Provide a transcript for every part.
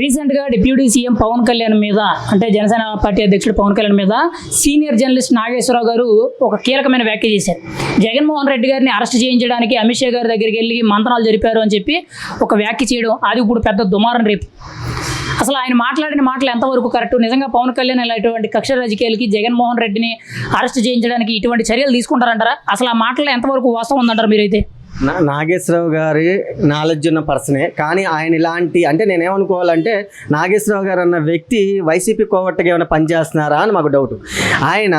Recent గా deputy CM Pawan Kalyan మీద అంటే జనసేన పార్టీ అధ్యక్షుడు పవన్ కళ్యాణ్ మీద సీనియర్ జర్నలిస్ట్ నాగేశ్వరరావు గారు ఒక కీలకమైన వ్యాఖ్య చేశారు. జగన్మోహన్ రెడ్డి గారిని అరెస్ట్ చేయించడానికి అమిత్ షా గారి దగ్గరికి వెళ్ళి మంత్రాలు జరిపారు అని చెప్పి ఒక వ్యాఖ్య చేయడం అది ఇప్పుడు పెద్ద దుమారం రేపు. అసలు ఆయన మాట్లాడిన మాటలు ఎంతవరకు కరెక్ట్? నిజంగా పవన్ కళ్యాణ్ ఇలాంటి కక్ష రాజకీయాలకి జగన్మోహన్ రెడ్డిని అరెస్ట్ చేయించడానికి ఇటువంటి చర్యలు తీసుకుంటారంటారా? అసలు ఆ మాటలు ఎంతవరకు వాస్తవం ఉందంటారు మీరైతే? నాగేశ్వరరావు గారి నాలెడ్జ్ ఉన్న పర్సనే, కానీ ఆయన ఇలాంటి అంటే నేనేమనుకోవాలంటే నాగేశ్వరరావు గారు అన్న వ్యక్తి వైసీపీ కోవట్టుగా ఏమైనా పనిచేస్తున్నారా అని మాకు డౌట్. ఆయన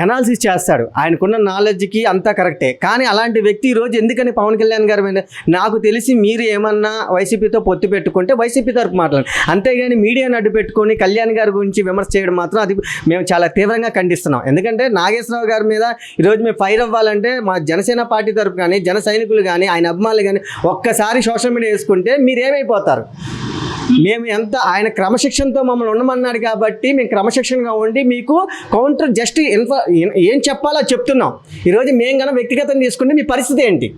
అనాలిసిస్ చేస్తాడు, ఆయనకున్న నాలెడ్జ్కి అంతా కరెక్టే, కానీ అలాంటి వ్యక్తి ఈరోజు ఎందుకని పవన్ కళ్యాణ్ గారి మీద నాకు తెలిసి మీరు ఏమన్నా వైసీపీతో పొత్తు పెట్టుకుంటే వైసీపీ తరపు మాట్లాడండి, అంతేగాని మీడియాని అడ్డు పెట్టుకొని కళ్యాణ్ గారి గురించి విమర్శ చేయడం మాత్రం అది మేము చాలా తీవ్రంగా ఖండిస్తున్నాం. ఎందుకంటే నాగేశ్వరరావు గారి మీద ఈరోజు మేము ఫైర్ అవ్వాలంటే మా జనసేన పార్టీ తరపు కానీ జన సైనికులు కానీ ఆయన అభిమానులు కానీ ఒక్కసారి సోషల్ మీడియా వేసుకుంటే మీరేమైపోతారు. మేము ఎంత ఆయన క్రమశిక్షణతో మమ్మల్ని ఉండమన్నాడు కాబట్టి మేము క్రమశిక్షణగా ఉండి మీకు కౌంటర్ జస్ట్ ఏం చెప్పాలో చెప్తున్నాం. ఈరోజు మేము కనుక వ్యక్తిగతంగా తీసుకుంటే మీ పరిస్థితి ఏంటి?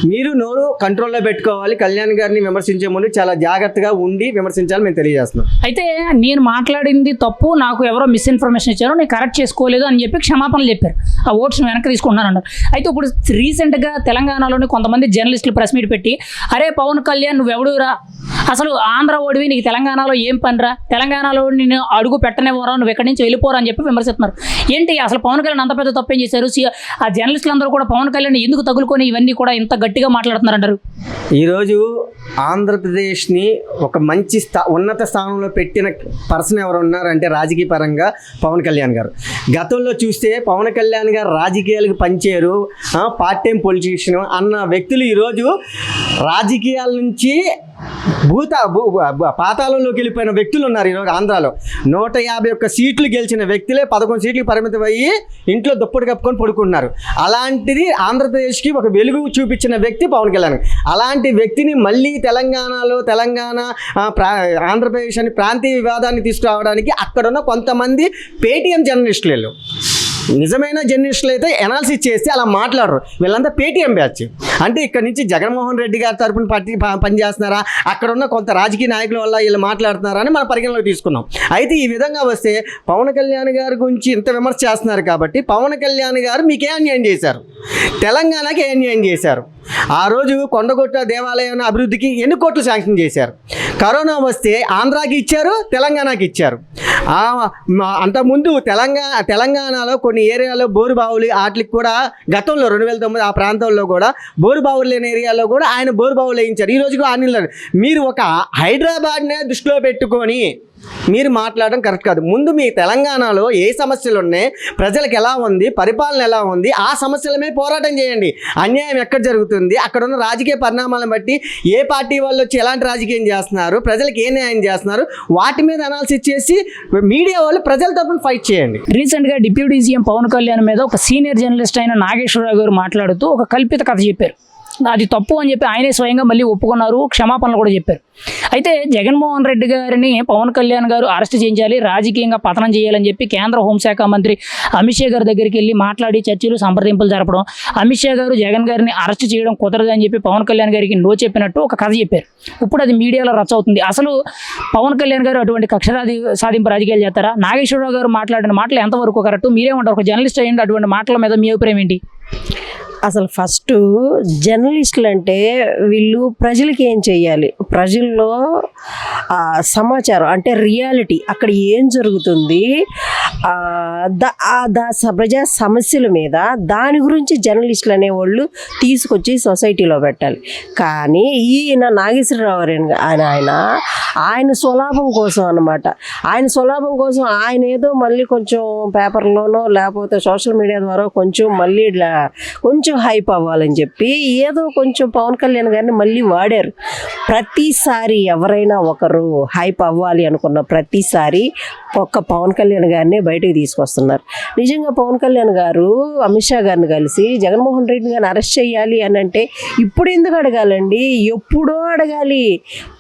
మీరు నోరు కంట్రోల్లో పెట్టుకోవాలి. కళ్యాణ్ గారిని విమర్శించే ముందు చాలా జాగ్రత్తగా ఉండి విమర్శించాలి మేము తెలియజేస్తున్నాం. అయితే నేను మాట్లాడింది తప్పు, నాకు ఎవరో మిస్ఇన్ఫర్మేషన్ ఇచ్చారో నేను కరెక్ట్ చేసుకోలేదు అని చెప్పి క్షమాపణలు చెప్పారు. ఆ ఓట్స్ వెనక్కి తీసుకుంటున్నాను అన్నారు. అయితే ఇప్పుడు రీసెంట్గా తెలంగాణలోని కొంతమంది జర్నలిస్టులు ప్రెస్ మీట్ పెట్టి అరే పవన్ కళ్యాణ్ నువ్వెవడురా, అసలు ఆంధ్ర ఓడివి, నీకు తెలంగాణలో ఏం పనిరా, తెలంగాణలో నేను అడుగు పెట్టనివ్వరా, నువ్వు ఎక్కడి నుంచి వెళ్ళిపోరా అని చెప్పి విమర్శిస్తున్నారు. ఏంటి అసలు పవన్ కళ్యాణ్ అంత పెద్ద తప్పేం చేశారు? ఆ జర్నలిస్టులు అందరూ కూడా పవన్ కళ్యాణ్ ఎందుకు తగులుకొని ఇవన్నీ కూడా ఇంత గట్టిగా మాట్లాడుతున్నారంటారు? ఈరోజు ఆంధ్రప్రదేశ్ని ఒక మంచి ఉన్నత స్థానంలో పెట్టిన పర్సన్ ఎవరు ఉన్నారంటే రాజకీయ పరంగా పవన్ కళ్యాణ్ గారు. గతంలో చూస్తే పవన్ కళ్యాణ్ గారు రాజకీయాలకు పనిచేయరు, పార్ట్ టైం పొలిటీషియన్ అన్న వ్యక్తులు ఈరోజు రాజకీయాల నుంచి పాతాళంలోకి వెళ్ళిపోయిన వ్యక్తులు ఉన్నారు. ఈరోజు ఆంధ్రాలో 151 సీట్లు గెలిచిన వ్యక్తులే 11 సీట్లకు పరిమితం అయ్యి ఇంట్లో దుప్పటి కప్పుకొని పడుకుంటున్నారు. అలాంటిది ఆంధ్రప్రదేశ్కి ఒక వెలుగు చూపించిన వ్యక్తి పవన్ కళ్యాణ్. అలాంటి వ్యక్తిని మళ్ళీ తెలంగాణ ఆంధ్రప్రదేశ్ అని ప్రాంతీయ వివాదాన్ని తీసుకురావడానికి అక్కడున్న కొంతమంది పేటీఎం జర్నలిస్టులు, నిజమైన జర్నలిస్టులు అయితే అనాలిసిస్ చేస్తే అలా మాట్లాడరు. వీళ్ళంతా పేటీఎం బ్యాచ్. అంటే ఇక్కడ నుంచి జగన్మోహన్ రెడ్డి గారి తరపున పార్టీ పనిచేస్తున్నారా, అక్కడ ఉన్న కొంత రాజకీయ నాయకుల వల్ల వీళ్ళు మాట్లాడుతున్నారా అని మన పరిగణలోకి తీసుకున్నాం. అయితే ఈ విధంగా వస్తే పవన్ కళ్యాణ్ గారి గురించి ఇంత విమర్శ చేస్తున్నారు కాబట్టి పవన్ కళ్యాణ్ గారు మీకే అన్యాయం చేశారు, తెలంగాణకి ఏ అన్యాయం చేశారు? ఆ రోజు కొండగొట్ట దేవాలయం అభివృద్ధికి ఎన్ని కోట్లు శాంక్షన్ చేశారు? కరోనా వస్తే ఆంధ్రాకి ఇచ్చారు, తెలంగాణకి ఇచ్చారు. అంతకుముందు తెలంగాణలో కొన్ని ఏరియాలో బోరుబావులు వాటికి కూడా గతంలో 2009 ఆ ప్రాంతంలో కూడా బోరుబావులు లేని ఏరియాలో కూడా ఆయన బోరుబావులు వేయించారు. ఈ రోజుకు మీరు ఒక హైదరాబాద్నే దృష్టిలో పెట్టుకొని మీరు మాట్లాడడం కరెక్ట్ కాదు. ముందు మీ తెలంగాణలో ఏ సమస్యలు ఉన్నాయి, ప్రజలకు ఎలా ఉంది, పరిపాలన ఎలా ఉంది, ఆ సమస్యల మీద పోరాటం చేయండి. అన్యాయం ఎక్కడ జరుగుతుంది, అక్కడ ఉన్న రాజకీయ పరిణామాలను బట్టి ఏ పార్టీ వాళ్ళు వచ్చి ఎలాంటి రాజకీయం చేస్తున్నారు, ప్రజలకు ఏ న్యాయం చేస్తున్నారు, వాటి మీద అనాలిసిస్ చేసి మీడియా వాళ్ళు ప్రజల తరపున ఫైట్ చేయండి. రీసెంట్గా డిప్యూటీ సీఎం పవన్ కళ్యాణ్ మీద ఒక సీనియర్ జర్నలిస్ట్ అయిన నాగేశ్వరరావు గారు మాట్లాడుతూ ఒక కల్పిత కథ చెప్పారు. అది తప్పు అని చెప్పి ఆయనే స్వయంగా మళ్ళీ ఒప్పుకున్నారు, క్షమాపణలు కూడా చెప్పారు. అయితే జగన్మోహన్ రెడ్డి గారిని పవన్ కళ్యాణ్ గారు అరెస్ట్ చేయించాలి, రాజకీయంగా పతనం చేయాలని చెప్పి కేంద్ర హోంశాఖ మంత్రి అమిత్ షా గారి దగ్గరికి వెళ్ళి మాట్లాడి చర్చలు సంప్రదింపులు జరపడం, అమిత్ షా గారు జగన్ గారిని అరెస్ట్ చేయడం కుదరదు అని చెప్పి పవన్ కళ్యాణ్ గారికి నో చెప్పినట్టు ఒక కథ చెప్పారు. ఇప్పుడు అది మీడియాలో రచ్చ అవుతుంది. అసలు పవన్ కళ్యాణ్ గారు అటువంటి కక్ష సాధింపు రాజకీయాలు చేస్తారా? నాగేశ్వరరావు గారు మాట్లాడిన మాటలు ఎంతవరకు కరెక్ట్? మీరేమంటారు? ఒక జర్నలిస్ట్ అయ్యండి, అటువంటి మాటల మీద మీ అభిప్రాయం ఏంటి? అసలు ఫస్ట్ జర్నలిస్టులు అంటే వీళ్ళు ప్రజలకి ఏం చేయాలి, ప్రజల్లో సమాచారం అంటే రియాలిటీ అక్కడ ఏం జరుగుతుంది, ప్రజా సమస్యల మీద దాని గురించి జర్నలిస్టులు అనేవాళ్ళు తీసుకొచ్చి సొసైటీలో పెట్టాలి. కానీ ఈయన నాగేశ్వరరావు ఆయన స్వలాభం కోసం అన్నమాట. ఆయన స్వలాభం కోసం ఆయన ఏదో మళ్ళీ కొంచెం పేపర్లోనో లేకపోతే సోషల్ మీడియా ద్వారా కొంచెం హైప్ అవ్వాలని చెప్పి ఏదో కొంచెం పవన్ కళ్యాణ్ గారిని మళ్ళీ వాడారు. ప్రతిసారి ఎవరైనా ఒకరు హైప్ అవ్వాలి అనుకున్న ప్రతిసారి ఒక్క పవన్ కళ్యాణ్ గారిని బయటకు తీసుకొస్తున్నారు. నిజంగా పవన్ కళ్యాణ్ గారు అమిత్ షా గారిని కలిసి జగన్మోహన్ రెడ్డి గారిని అరెస్ట్ చేయాలి అని అంటే ఇప్పుడు ఎందుకు అడగాలండి? ఎప్పుడో అడగాలి.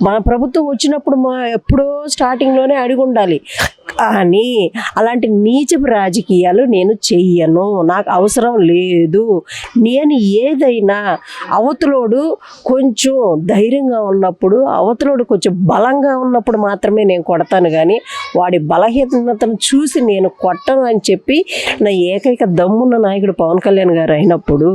మన ప్రభుత్వం వచ్చినప్పుడు ఎప్పుడో స్టార్టింగ్లోనే అడిగి ఉండాలి. అని అలాంటి నీచపు రాజకీయాలు నేను చెయ్యను, నాకు అవసరం లేదు. నేను ఏదైనా అవతలోడు కొంచెం ధైర్యంగా ఉన్నప్పుడు, అవతలోడు కొంచెం బలంగా ఉన్నప్పుడు మాత్రమే నేను కొడతాను, కానీ వాడి బలహీనతను చూసి నేను కొట్టను అని చెప్పి నా ఏకైక దమ్మున్న నాయకుడు పవన్ కళ్యాణ్ గారు అయినప్పుడు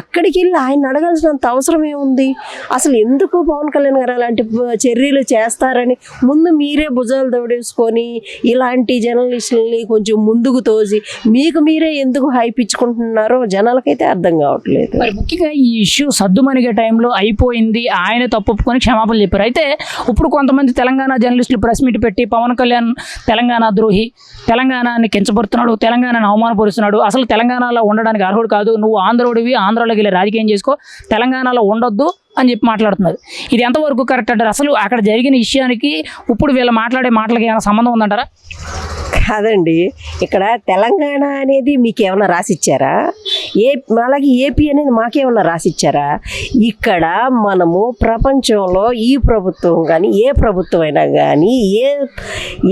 అక్కడికి వెళ్ళి ఆయన అడగాల్సినంత అవసరం ఏముంది? అసలు ఎందుకు పవన్ కళ్యాణ్ గారు అలాంటి చర్యలు చేస్తారని ముందు మీరే భుజాలు దౌడేసుకొని ఇలాంటి జర్నలిస్టులని కొంచెం ముందుకు తోసి మీకు మీరే ఎందుకు హైప్ ఇచ్చుకుంటున్నారో జనాలకైతే అర్థం కావట్లేదు. మరి ముఖ్యంగా ఈ ఇష్యూ సద్దుమణిగే టైంలో అయిపోయింది, ఆయన తప్పుకొని క్షమాపణలు చెప్పారు. అయితే ఇప్పుడు కొంతమంది తెలంగాణ జర్నలిస్టులు ప్రెస్ మీట్ పెట్టి పవన్ కళ్యాణ్ తెలంగాణ ద్రోహి, తెలంగాణని కించపరుస్తున్నాడు, తెలంగాణను అవమానపరుస్తున్నాడు, అసలు తెలంగాణలో ఉండడానికి అర్హుడు కాదు, నువ్వు ఆంధ్రోడివి, ఆంధ్రాలోకి వెళ్ళి రాజకీయం చేసుకో, తెలంగాణలో ఉండొద్దు అని చెప్పి మాట్లాడుతున్నారు. ఇది ఎంతవరకు కరెక్ట్ అంటారు? అసలు అక్కడ జరిగిన విషయానికి ఇప్పుడు వీళ్ళు మాట్లాడే మాటలకి ఏమైనా సంబంధం ఉందంటారా? కాదండి, ఇక్కడ తెలంగాణ అనేది మీకు ఏమైనా రాసిచ్చారా? అలాగే ఏపీ అనేది మాకేమన్నా రాసిచ్చారా? ఇక్కడ మనము ప్రపంచంలో ఈ ప్రభుత్వం కానీ ఏ ప్రభుత్వం అయినా కానీ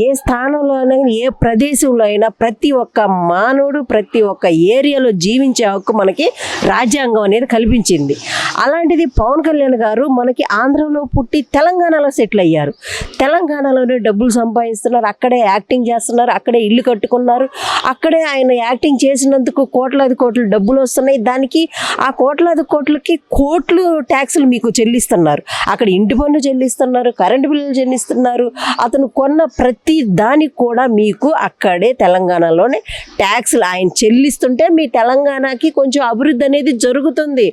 ఏ స్థానంలో అయినా కానీ ఏ ప్రదేశంలో అయినా ప్రతి ఒక్క మానవుడు ప్రతి ఒక్క ఏరియాలో జీవించే హక్కు మనకి రాజ్యాంగం అనేది కల్పించింది. అలాంటిది పవన్ కళ్యాణ్ గారు మనకి ఆంధ్రలో పుట్టి తెలంగాణలో సెటిల్ అయ్యారు. తెలంగాణలోనే డబ్బులు సంపాదిస్తున్నారు, అక్కడే యాక్టింగ్ చేస్తున్నారు, అక్కడే ఇల్లు కట్టుకున్నారు, అక్కడే ఆయన యాక్టింగ్ చేసినందుకు కోట్లాది కోట్లు డబ్బులు వస్తున్నాయి. దానికి ఆ కోట్లాది కోట్లకి కోట్లు ట్యాక్సులు మీకు చెల్లిస్తున్నారు. అక్కడ ఇంటి పన్ను చెల్లిస్తున్నారు, కరెంటు బిల్లులు చెల్లిస్తున్నారు. అతను కొన్న ప్రతి దానికి కూడా మీకు అక్కడే తెలంగాణలోనే ట్యాక్సులు ఆయన చెల్లిస్తుంటే మీ తెలంగాణకి కొంచెం అభివృద్ధి అనేది జరుగుతుంది.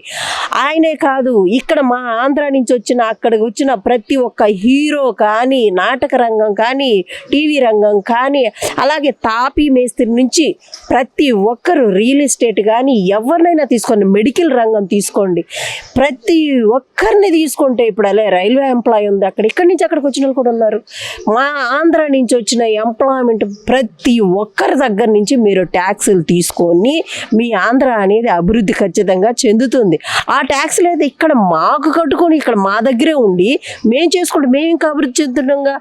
ఆయనే కాదు, ఇక్కడ మా ఆంధ్ర నుంచి అక్కడికి వచ్చిన ప్రతి ఒక్క హీరో కానీ, నాటక రంగం కానీ, టీవీ రంగం కానీ, అలాగే తాపీ మేస్త్రి నుంచి ప్రతి ఒక్కరు, రియల్ ఎస్టేట్ కానీ ఎవరినైనా తీసుకోండి, మెడికల్ రంగం తీసుకోండి, ప్రతి ఒక్కరిని తీసుకుంటే ఇప్పుడు అలా రైల్వే ఎంప్లాయ్ ఉంది, ఇక్కడి నుంచి అక్కడికి వచ్చిన వాళ్ళు కూడా ఉన్నారు. మా ఆంధ్ర నుంచి వచ్చిన ఎంప్లాయ్మెంట్ ప్రతి ఒక్కరి దగ్గర నుంచి మీరు ట్యాక్సులు తీసుకొని మీ ఆంధ్ర అనేది అభివృద్ధి ఖచ్చితంగా చెందుతుంది. ఆ ట్యాక్సులు అయితే ఇక్కడ మాకు కట్టుకొని ఇక్కడ మా దగ్గరే ఉండి మేము చేసుకుంటే మేము ఇంకా అభివృద్ధి చెందుతుండగా,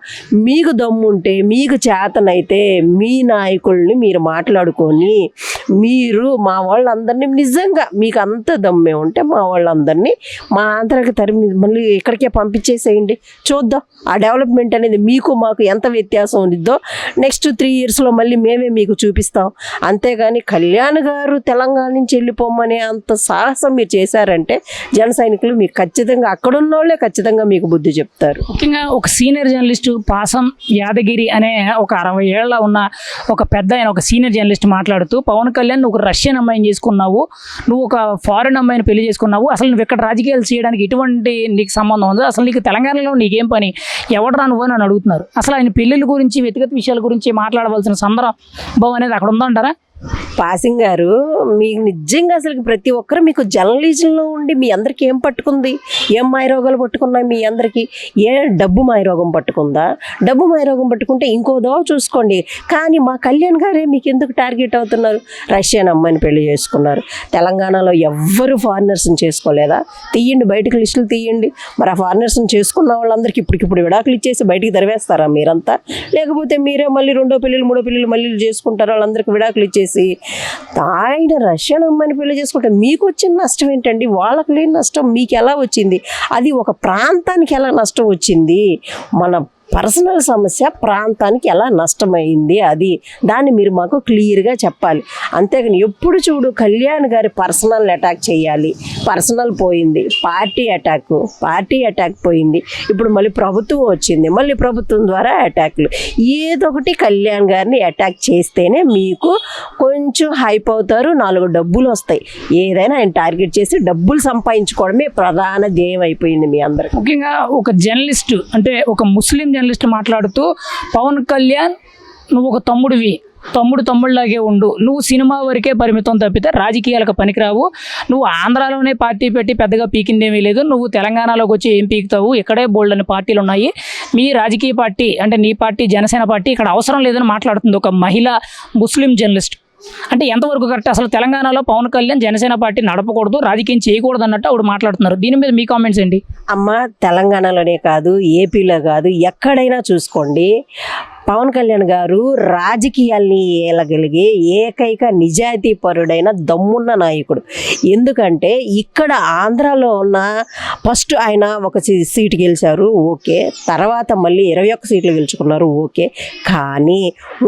మీకు దమ్ముంటే మీకు చేతనైతే మీ నాయకుల్ని మీరు మాట్లాడుకొని మీరు మా వాళ్ళందరినీ నిజంగా మీకు అంత దమ్మే ఉంటే మా వాళ్ళందరినీ మా ఆంధ్రాకి మళ్ళీ ఇక్కడికే పంపించేసేయండి, చూద్దాం ఆ డెవలప్మెంట్ అనేది మీకు మాకు ఎంత వ్యత్యాసం ఉండిద్దో నెక్స్ట్ 3 yearsలో మళ్ళీ మేమే మీకు చూపిస్తాం. అంతేగాని కళ్యాణ్ గారు తెలంగాణ నుంచి వెళ్ళిపోమనే అంత సాహసం మీరు చేశారంటే జన సైనికులు మీకు ఖచ్చితంగా అక్కడున్న వాళ్ళే ఖచ్చితంగా మీకు బుద్ధి చెప్తారు. ముఖ్యంగా ఒక సీనియర్ జర్నలిస్టు పాసం యాదగిరి అనే ఒక 60 ఏళ్ళ ఉన్న ఒక పెద్ద ఆయన, ఒక సీనియర్ జర్నలిస్ట్ మాట్లాడుతూ, పవన్ కళ్యాణ్ నువ్వు ఒక రష్యన్ అమ్మాయిని చేసుకున్నావు, నువ్వు ఒక ఫారెన్ అమ్మాయిని పెళ్లి చేసుకున్నావు, అసలు నువ్వు ఇక్కడ రాజకీయాలు చేయడానికి ఎటువంటి నీకు సంబంధం ఉంది, అసలు నీకు తెలంగాణలో నీకేం పని, ఎవడరా నువ్వు అని అడుగుతున్నారు. అసలు ఆయన పెళ్ళిళ్ళ గురించి, వ్యక్తిగత విషయాల గురించి మాట్లాడవలసిన సందర్భం అనేది అక్కడ ఉందంటారా? పాసింగ్ గారు, మీకు నిజంగా అసలు ప్రతి ఒక్కరు మీకు జర్నలిజంలో ఉండి మీ అందరికీ ఏం పట్టుకుంది? ఏం మాయరోగాలు పట్టుకున్నాయి మీ అందరికీ? డబ్బు మాయరోగం పట్టుకుందా? డబ్బు మాయరోగం పట్టుకుంటే ఇంకో దోవ చూసుకోండి. కానీ మా కళ్యాణ్ గారే మీకు ఎందుకు టార్గెట్ అవుతున్నారు? రష్యన్ అమ్మాయిని పెళ్లి చేసుకున్నారు. తెలంగాణలో ఎవ్వరు ఫారినర్స్ని చేసుకోలేదా? తీయండి, బయటకు లిస్టులు తీయండి. మరి ఆ ఫారినర్స్ని చేసుకున్న వాళ్ళందరికీ ఇప్పటికిప్పుడు విడాకులు ఇచ్చేసి బయటికి తరివేస్తారా మీరంతా? లేకపోతే మీరే మళ్ళీ 2వ పెళ్ళిళ్ళు 3వ పెళ్ళిళ్ళు మళ్ళీ చేసుకుంటారు, వాళ్ళందరికీ విడాకులు ఇచ్చేసి ఆయన రష్యన్ అమ్మాయిని పెళ్లి చేసుకుంటే మీకు వచ్చిన నష్టం ఏంటండి? వాళ్ళకి లేని నష్టం మీకు ఎలా వచ్చింది? అది ఒక ప్రాంతానికి ఎలా నష్టం వచ్చింది? మన పర్సనల్ సమస్య ప్రాంతానికి ఎలా నష్టమైంది, అది దాన్ని మీరు మాకు క్లియర్గా చెప్పాలి. అంతేగాని ఎప్పుడు చూడు కళ్యాణ్ గారి పర్సనల్ అటాక్ చేయాలి, పర్సనల్ పోయింది, పార్టీ అటాక్ పోయింది, ఇప్పుడు మళ్ళీ ప్రభుత్వం వచ్చింది, మళ్ళీ ప్రభుత్వం ద్వారా అటాక్లు, ఏదో ఒకటి కళ్యాణ్ గారిని అటాక్ చేస్తేనే మీకు కొంచెం హైప్ అవుతారు, 4 డబ్బులు వస్తాయి. ఏదైనా ఆయన టార్గెట్ చేసి డబ్బులు సంపాదించుకోవడమే ప్రధాన ధ్యేయం అయిపోయింది మీ అందరికి. ముఖ్యంగా ఒక జర్నలిస్ట్ అంటే ఒక ముస్లిం జర్నలిస్ట్ మాట్లాడుతూ, పవన్ కళ్యాణ్ నువ్వు ఒక తమ్ముడివి, తమ్ముళ్ళలాగే ఉండు, నువ్వు సినిమా వరకే పరిమితం తప్పితే రాజకీయాలకు పనికిరావు, నువ్వు ఆంధ్రాలోనే పార్టీ పెట్టి పెద్దగా పీకిందేమీ లేదు, నువ్వు తెలంగాణలోకి వచ్చి ఏం పీకుతావు, ఇక్కడే బోల్డ్ అని పార్టీలు ఉన్నాయి, మీ రాజకీయ పార్టీ అంటే నీ పార్టీ జనసేన పార్టీ ఇక్కడ అవసరం లేదని మాట్లాడుతుంది ఒక మహిళ ముస్లిం జర్నలిస్ట్. అంటే ఎంతవరకు కరెక్ట్? అసలు తెలంగాణలో పవన్ కళ్యాణ్ జనసేన పార్టీ నడపకూడదు, రాజకీయం చేయకూడదు అన్నట్టు ఆవిడ మాట్లాడుతున్నారు. దీని మీద మీ కామెంట్స్ ఏంటి? అమ్మ, తెలంగాణలోనే కాదు, ఏపీలో కాదు, ఎక్కడైనా చూసుకోండి, పవన్ కళ్యాణ్ గారు రాజకీయాల్ని ఏలగలిగే ఏకైక నిజాయితీపరుడైన దమ్మున్న నాయకుడు. ఎందుకంటే ఇక్కడ ఆంధ్రాలో ఉన్న ఫస్ట్ ఆయన ఒక సీటు గెలిచారు, ఓకే. తర్వాత మళ్ళీ 21 సీట్లు గెలుచుకున్నారు, ఓకే. కానీ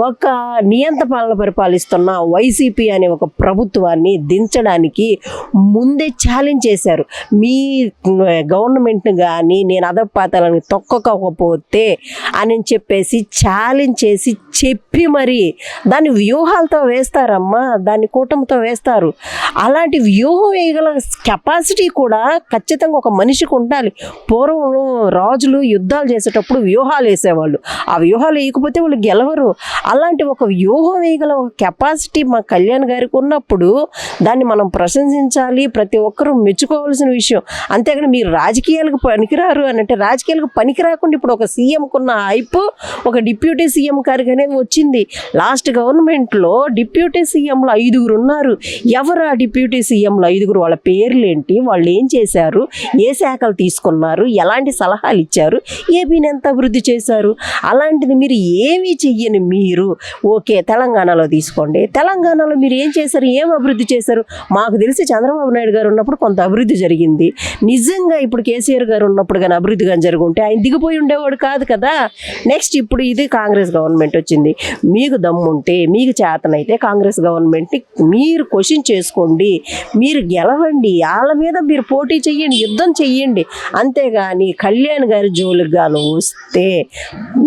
ఒక నియంత పాలన పరిపాలిస్తున్న వైసీపీ అనే ఒక ప్రభుత్వాన్ని దించడానికి ముందే ఛాలెంజ్ చేశారు. మీ గవర్నమెంట్ని కానీ నేను అధపాతాలని తొక్కకపోతే అని చెప్పేసి ఛాలెంజ్ చేసి చెప్పి మరి దాన్ని వ్యూహాలతో వేస్తారమ్మా, దాన్ని కూటమితో వేస్తారు. అలాంటి వ్యూహం వేయగల కెపాసిటీ కూడా ఖచ్చితంగా ఒక మనిషికి ఉండాలి. పూర్వం రాజులు యుద్ధాలు చేసేటప్పుడు వ్యూహాలు వేసేవాళ్ళు, ఆ వ్యూహాలు వేయకపోతే వాళ్ళు గెలవరు. అలాంటి ఒక వ్యూహం వేయగల ఒక కెపాసిటీ మా కళ్యాణ్ గారికి ఉన్నప్పుడు దాన్ని మనం ప్రశంసించాలి, ప్రతి ఒక్కరూ మెచ్చుకోవాల్సిన విషయం. అంతేగాని మీరు రాజకీయాలకు పనికిరారు అని అంటే, రాజకీయాలకు పనికి రాకుండా ఇప్పుడు ఒక సీఎంకున్న హైప్ ఒక డిప్యూటీ సీఎం గారికి అనేది వచ్చింది. లాస్ట్ గవర్నమెంట్లో డిప్యూటీ సీఎంలు 5 ఉన్నారు. ఎవరు ఆ డిప్యూటీ సీఎంలు 5? వాళ్ళ పేర్లేంటి, వాళ్ళు ఏం చేశారు, ఏ శాఖలు తీసుకున్నారు, ఎలాంటి సలహాలు ఇచ్చారు, ఏపీని ఎంత అభివృద్ధి చేశారు? అలాంటిది మీరు ఏమీ చెయ్యని మీరు ఓకే తెలంగాణలో తీసుకోండి, తెలంగాణలో మీరు ఏం చేశారు, ఏం అభివృద్ధి చేశారు? మాకు తెలిసి చంద్రబాబు నాయుడు గారు ఉన్నప్పుడు కొంత అభివృద్ధి జరిగింది. నిజంగా ఇప్పుడు కేసీఆర్ గారు ఉన్నప్పుడు కానీ అభివృద్ధి కానీ జరుగుంటే ఆయన దిగిపోయి ఉండేవాడు కాదు కదా. నెక్స్ట్ ఇప్పుడు ఇది కాంగ్రెస్ గవర్నమెంట్ వచ్చింది. మీకు దమ్ముంటే, మీకు చేతనైతే కాంగ్రెస్ గవర్నమెంట్ని మీరు క్వశ్చన్ చేసుకోండి, మీరు గెలవండి, వాళ్ళ మీద మీరు పోటీ చెయ్యండి, యుద్ధం చెయ్యండి. అంతేగాని కళ్యాణ్ గారి జోలికి గాను వస్తే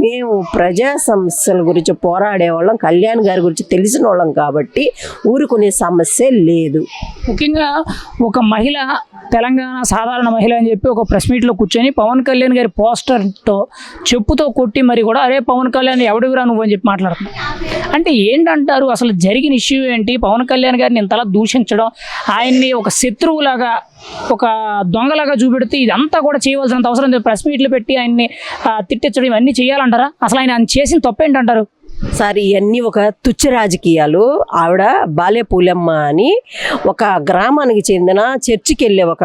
మేము ప్రజా సమస్యల గురించి పోరాడే వాళ్ళం, కళ్యాణ్ గారి గురించి తెలిసిన వాళ్ళం కాబట్టి ఊరుకునే సమస్య లేదు. ముఖ్యంగా ఒక మహిళ, తెలంగాణ సాధారణ మహిళ అని చెప్పి ఒక ప్రెస్ మీట్లో కూర్చొని పవన్ కళ్యాణ్ గారి పోస్టర్తో చెప్పుతో కొట్టి మరి కూడా అరే పవన్ కళ్యాణ్ ఎవడివిరా నువ్వు అని చెప్పి మాట్లాడుతున్నావు. అంటే ఏంటంటారు, అసలు జరిగిన ఇష్యూ ఏంటి? పవన్ కళ్యాణ్ గారిని ఇంతలా దూషించడం, ఆయన్ని ఒక శత్రువులాగా, ఒక దొంగలాగా చూపెడితే ఇదంతా కూడా చేయవలసినంత అవసరం లేదు. ప్రెస్ మీట్లు పెట్టి ఆయన్ని తిట్టించడం ఇవన్నీ చేయాలంటారా? అసలు ఆయన చేసిన తప్పేంటంటారు? సార్ ఇవన్నీ ఒక తుచ్చ రాజకీయాలు. ఆవిడ బాలేపూలమ్మ అని ఒక గ్రామానికి చెందిన చర్చికి వెళ్ళే ఒక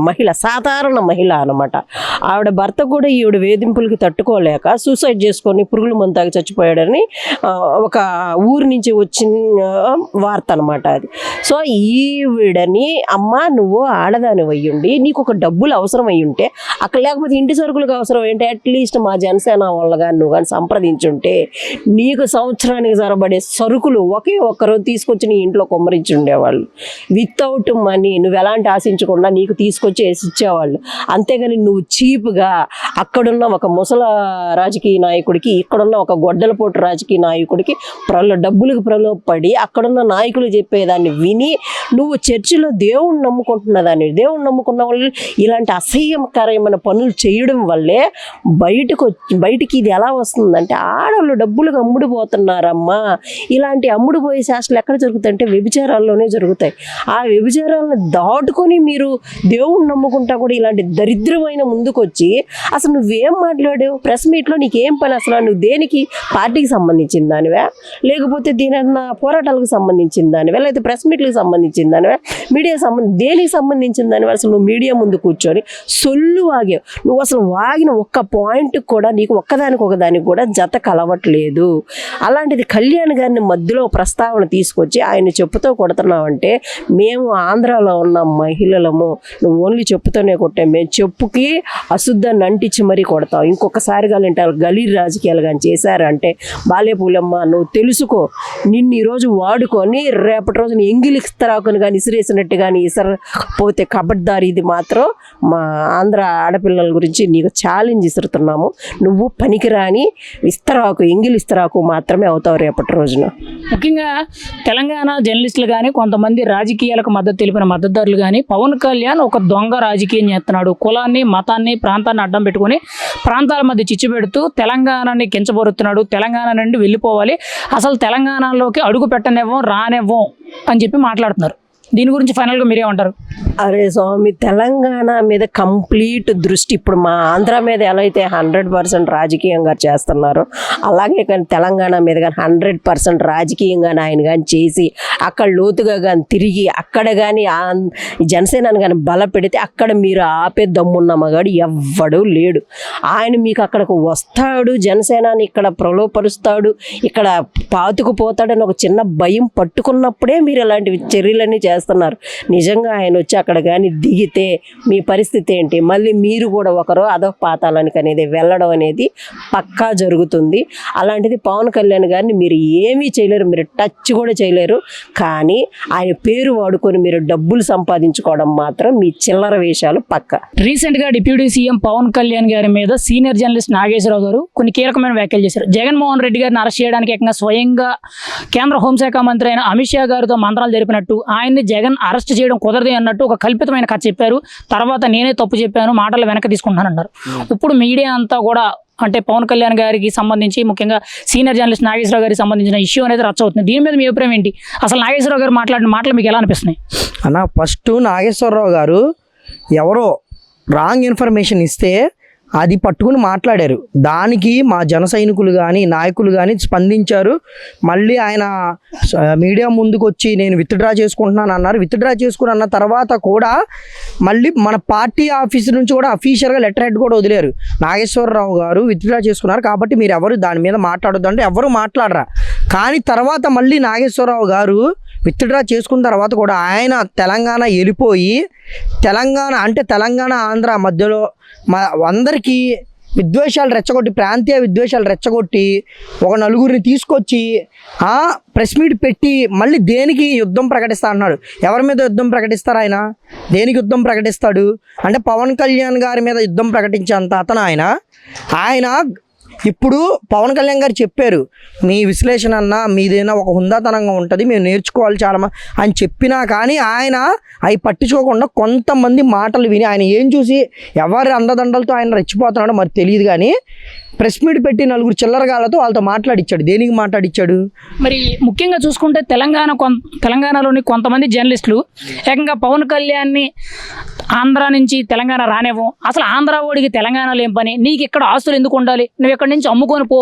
మహిళ, సాధారణ మహిళ అనమాట. ఆవిడ భర్త కూడా ఈవిడ వేధింపులకి తట్టుకోలేక సూసైడ్ చేసుకొని పురుగుల మందు తాగి చచ్చిపోయాడని ఒక ఊరి నుంచి వచ్చిన వార్త అనమాట అది. సో ఈవిడని అమ్మ నువ్వు ఆడదాని అయ్యుండి నీకు ఒక డబ్బులు అవసరం అయ్యి ఉంటే అక్కడ, లేకపోతే ఇంటి సరుకులకు అవసరం ఏంటి, అట్లీస్ట్ మా జనసేన వాళ్ళ కానీ నువ్వు కానీ సంప్రదించుంటే నీకు సంవత్సరానికి సరిపడే సరుకులు ఒకే ఒక్కరు తీసుకొచ్చి నీ ఇంట్లో కొమ్మరించి ఉండేవాళ్ళు. వితౌట్ మనీ, నువ్వు ఎలాంటి ఆశించకుండా నీకు తీసుకొచ్చి వేసి ఇచ్చేవాళ్ళు. అంతేగాని నువ్వు చీప్గా అక్కడున్న ఒక ముసల రాజకీయ నాయకుడికి, ఇక్కడున్న ఒక గొడ్డలపోటు రాజకీయ నాయకుడికి డబ్బులకు ప్రలోభపడి అక్కడున్న నాయకులు చెప్పేదాన్ని విని నువ్వు చర్చిలో దేవుణ్ణి నమ్ముకుంటున్నదాన్ని, దేవుణ్ణి నమ్ముకున్న వాళ్ళు ఇలాంటి అసహ్యకరమైన పనులు చేయడం వల్లే బయటికి ఇది ఎలా వస్తుందంటే ఆడవాళ్ళు డబ్బులకు అమ్ముడుపోతున్నారమ్మా. ఇలాంటి అమ్ముడుపోయే శాస్త్రాలు ఎక్కడ జరుగుతాయంటే వ్యభిచారాల్లోనే జరుగుతాయి. ఆ వ్యభిచారాలను దాటుకొని మీరు దేవుణ్ణి నమ్ముకుంటా కూడా ఇలాంటి దరిద్రమైన ముందుకొచ్చి అసలు నువ్వేం మాట్లాడావు ప్రెస్ మీట్లో? నీకేం పని అసలు? నువ్వు దేనికి, పార్టీకి సంబంధించిన దానివే, లేకపోతే దీనన్నా పోరాటాలకు సంబంధించిన దానివే, లేకపోతే ప్రెస్ మీట్లకు సంబంధించిన దానివే, మీడియా దేనికి సంబంధించిన దానివే? అసలు నువ్వు మీడియా ముందు కూర్చొని సొల్లు వాగావు. నువ్వు అసలు వాగిన ఒక్క పాయింట్ కూడా నీకు ఒక్కదానికి ఒకదానికి కూడా జత కలవట్లేదు. అలాంటిది కళ్యాణ్ గారిని మధ్యలో ప్రస్తావన తీసుకొచ్చి ఆయన చెప్పుతో కొడుతున్నావంటే, మేము ఆంధ్రాలో ఉన్న మహిళలము, నువ్వు ఓన్లీ చెప్పుతోనే కొట్టాం, మేము చెప్పుకి అశుద్ధాన్ని అంటించి మరీ కొడతాం. ఇంకొకసారి కానీ గలీ రాజకీయాలు కానీ చేశారంటే బాలేపూలమ్మ నువ్వు తెలుసుకో, నిన్ను ఈరోజు వాడుకొని రేపటి రోజున ఎంగిలిస్తరాకుని కానీ ఇసిరేసినట్టు కానీ ఇసరపోతే కబడ్దారి. ఇది మాత్రం మా ఆంధ్ర ఆడపిల్లల గురించి నీకు ఛాలెంజ్ ఇస్తున్నాము. నువ్వు పనికిరాని ఎంగిలిస్తరాకు మాత్రమే అవుతావు రేపటి రోజున. ముఖ్యంగా తెలంగాణ జర్నలిస్టులు కానీ, కొంతమంది రాజకీయాలకు మద్దతు తెలిపిన మద్దతుదారులు కానీ పవన్ కళ్యాణ్ ఒక దొంగ రాజకీయం చేస్తున్నాడు, కులాన్ని, మతాన్ని, ప్రాంతాన్ని అడ్డం పెట్టుకొని ప్రాంతాల మధ్య చిచ్చు పెడుతూ తెలంగాణని కించబరుతున్నాడు, తెలంగాణ నుండి వెళ్ళిపోవాలి, అసలు తెలంగాణలోకి అడుగు పెట్టనివ్వం, రానివ్వం అని చెప్పి మాట్లాడుతున్నారు. దీని గురించి ఫైనల్గా మీరేమంటారు? అరే స్వామి, తెలంగాణ మీద కంప్లీట్ దృష్టి ఇప్పుడు మా ఆంధ్ర మీద ఎలా అయితే 100% రాజకీయంగా చేస్తున్నారో అలాగే కానీ తెలంగాణ మీద కానీ 100% రాజకీయంగా ఆయన కానీ చేసి అక్కడ లోతుగా కానీ తిరిగి అక్కడ కానీ జనసేనని కానీ బలపెడితే అక్కడ మీరు ఆపే దమ్మున్న మగాడు ఎవ్వడూ లేడు. ఆయన మీకు అక్కడికి వస్తాడు, జనసేనని ఇక్కడ ప్రలోపరుస్తాడు, ఇక్కడ పాతుకుపోతాడని ఒక చిన్న భయం పట్టుకున్నప్పుడే మీరు ఇలాంటి చర్యలన్నీ చేస్తున్నారు. నిజంగా ఆయన వచ్చి అక్కడ కానీ దిగితే మీ పరిస్థితి ఏంటి? మళ్ళీ మీరు కూడా ఒకరు అదో పాతాళానికి అనేది వెళ్ళడం అనేది పక్కా జరుగుతుంది. అలాంటిది పవన్ కళ్యాణ్ గారిని మీరు ఏమీ చేయలేరు, మీరు టచ్ కూడా చేయలేరు. కానీ ఆయన పేరు వాడుకొని మీరు డబ్బులు సంపాదించుకోవడం మాత్రం మీ చిల్లర వేషాలు పక్కా. రీసెంట్గా డిప్యూటీ సీఎం పవన్ కళ్యాణ్ గారి మీద సీనియర్ జర్నలిస్ట్ నాగేశ్వరరావు గారు కొన్ని కీలకమైన వ్యాఖ్యలు చేశారు. జగన్మోహన్ రెడ్డి గారిని అరెస్ట్ చేయడానికి ఏకంగా స్వయంగా కేంద్ర హోంశాఖ మంత్రి అయిన అమిత్ షా గారితో మంత్రాలు జరిపినట్టు, ఆయన్ని జగన్ అరెస్ట్ చేయడం కుదరదు అన్నట్టు ఒక కల్పితమైన కథ చెప్పారు. తర్వాత నేనే తప్పు చెప్పాను, మాటలు వెనక్కి తీసుకుంటానన్నారు. ఇప్పుడు మీడియా అంతా కూడా అంటే పవన్ కళ్యాణ్ గారికి సంబంధించి ముఖ్యంగా సీనియర్ జర్నలిస్ట్ నాగేశ్వరరావు గారికి సంబంధించిన ఇష్యూ అనేది రచ్చ అవుతుంది. దీని మీద మీ అభిప్రాయం ఏంటి? అసలు నాగేశ్వరరావు గారు మాట్లాడిన మాటలు మీకు ఎలా అనిపిస్తున్నాయి? అన్న, ఫస్ట్ నాగేశ్వరరావు గారు ఎవరో రాంగ్ ఇన్ఫర్మేషన్ ఇస్తే అది పట్టుకుని మాట్లాడారు. దానికి మా జన సైనికులు కానీ నాయకులు కానీ స్పందించారు. మళ్ళీ ఆయన మీడియా ముందుకు వచ్చి నేను విత్డ్రా చేసుకుంటున్నాను అన్నారు. విత్డ్రా చేసుకుని అన్న తర్వాత కూడా మళ్ళీ మన పార్టీ ఆఫీస్ నుంచి కూడా అఫీషియల్గా లెటర్ హెడ్ కూడా వదిలేరు. నాగేశ్వరరావు గారు విత్డ్రా చేసుకున్నారు కాబట్టి మీరు ఎవరు దాని మీద మాట్లాడొద్దు అంటే ఎవరు మాట్లాడరా. కానీ తర్వాత మళ్ళీ నాగేశ్వరరావు గారు విత్డ్రా చేసుకున్న తర్వాత కూడా ఆయన తెలంగాణ వెళ్ళిపోయి తెలంగాణ ఆంధ్ర మధ్యలో అందరికీ విద్వేషాలు రెచ్చగొట్టి, ప్రాంతీయ విద్వేషాలు రెచ్చగొట్టి ఒక నలుగురిని తీసుకొచ్చి ప్రెస్ మీట్ పెట్టి మళ్ళీ దేనికి యుద్ధం ప్రకటిస్తా అన్నాడు. ఎవరి మీద యుద్ధం ప్రకటిస్తారు? ఆయన దేనికి యుద్ధం ప్రకటిస్తాడు అంటే పవన్ కళ్యాణ్ గారి మీద యుద్ధం ప్రకటించేంత అతను ఆయన ఇప్పుడు పవన్ కళ్యాణ్ గారు చెప్పారు, మీ విశ్లేషణ అన్నా మీదైనా ఒక హుందాతనంగా ఉంటుంది, మేము నేర్చుకోవాలి చాలా అని చెప్పినా కానీ ఆయన అవి పట్టించుకోకుండా కొంతమంది మాటలు విని ఆయన ఏం చూసి ఎవరి అండదండలతో ఆయన రెచ్చిపోతున్నాడో మరి తెలియదు. కానీ ప్రెస్ మీట్ పెట్టి నలుగురు చిల్లరగాళ్ళతో వాళ్ళతో మాట్లాడిచ్చాడు. దేనికి మాట్లాడిచ్చాడు? మరి ముఖ్యంగా చూసుకుంటే తెలంగాణలోని కొంతమంది జర్నలిస్టులు ఏకంగా పవన్ కళ్యాణ్ని ఆంధ్ర నుంచి తెలంగాణ రానివ్వం, అసలు ఆంధ్ర ఓడికి తెలంగాణలో ఏం పని, నీకు ఇక్కడ ఆస్తులు ఎందుకు ఉండాలి, నువ్వు ఇక్కడి నుంచి అమ్ముకొని పో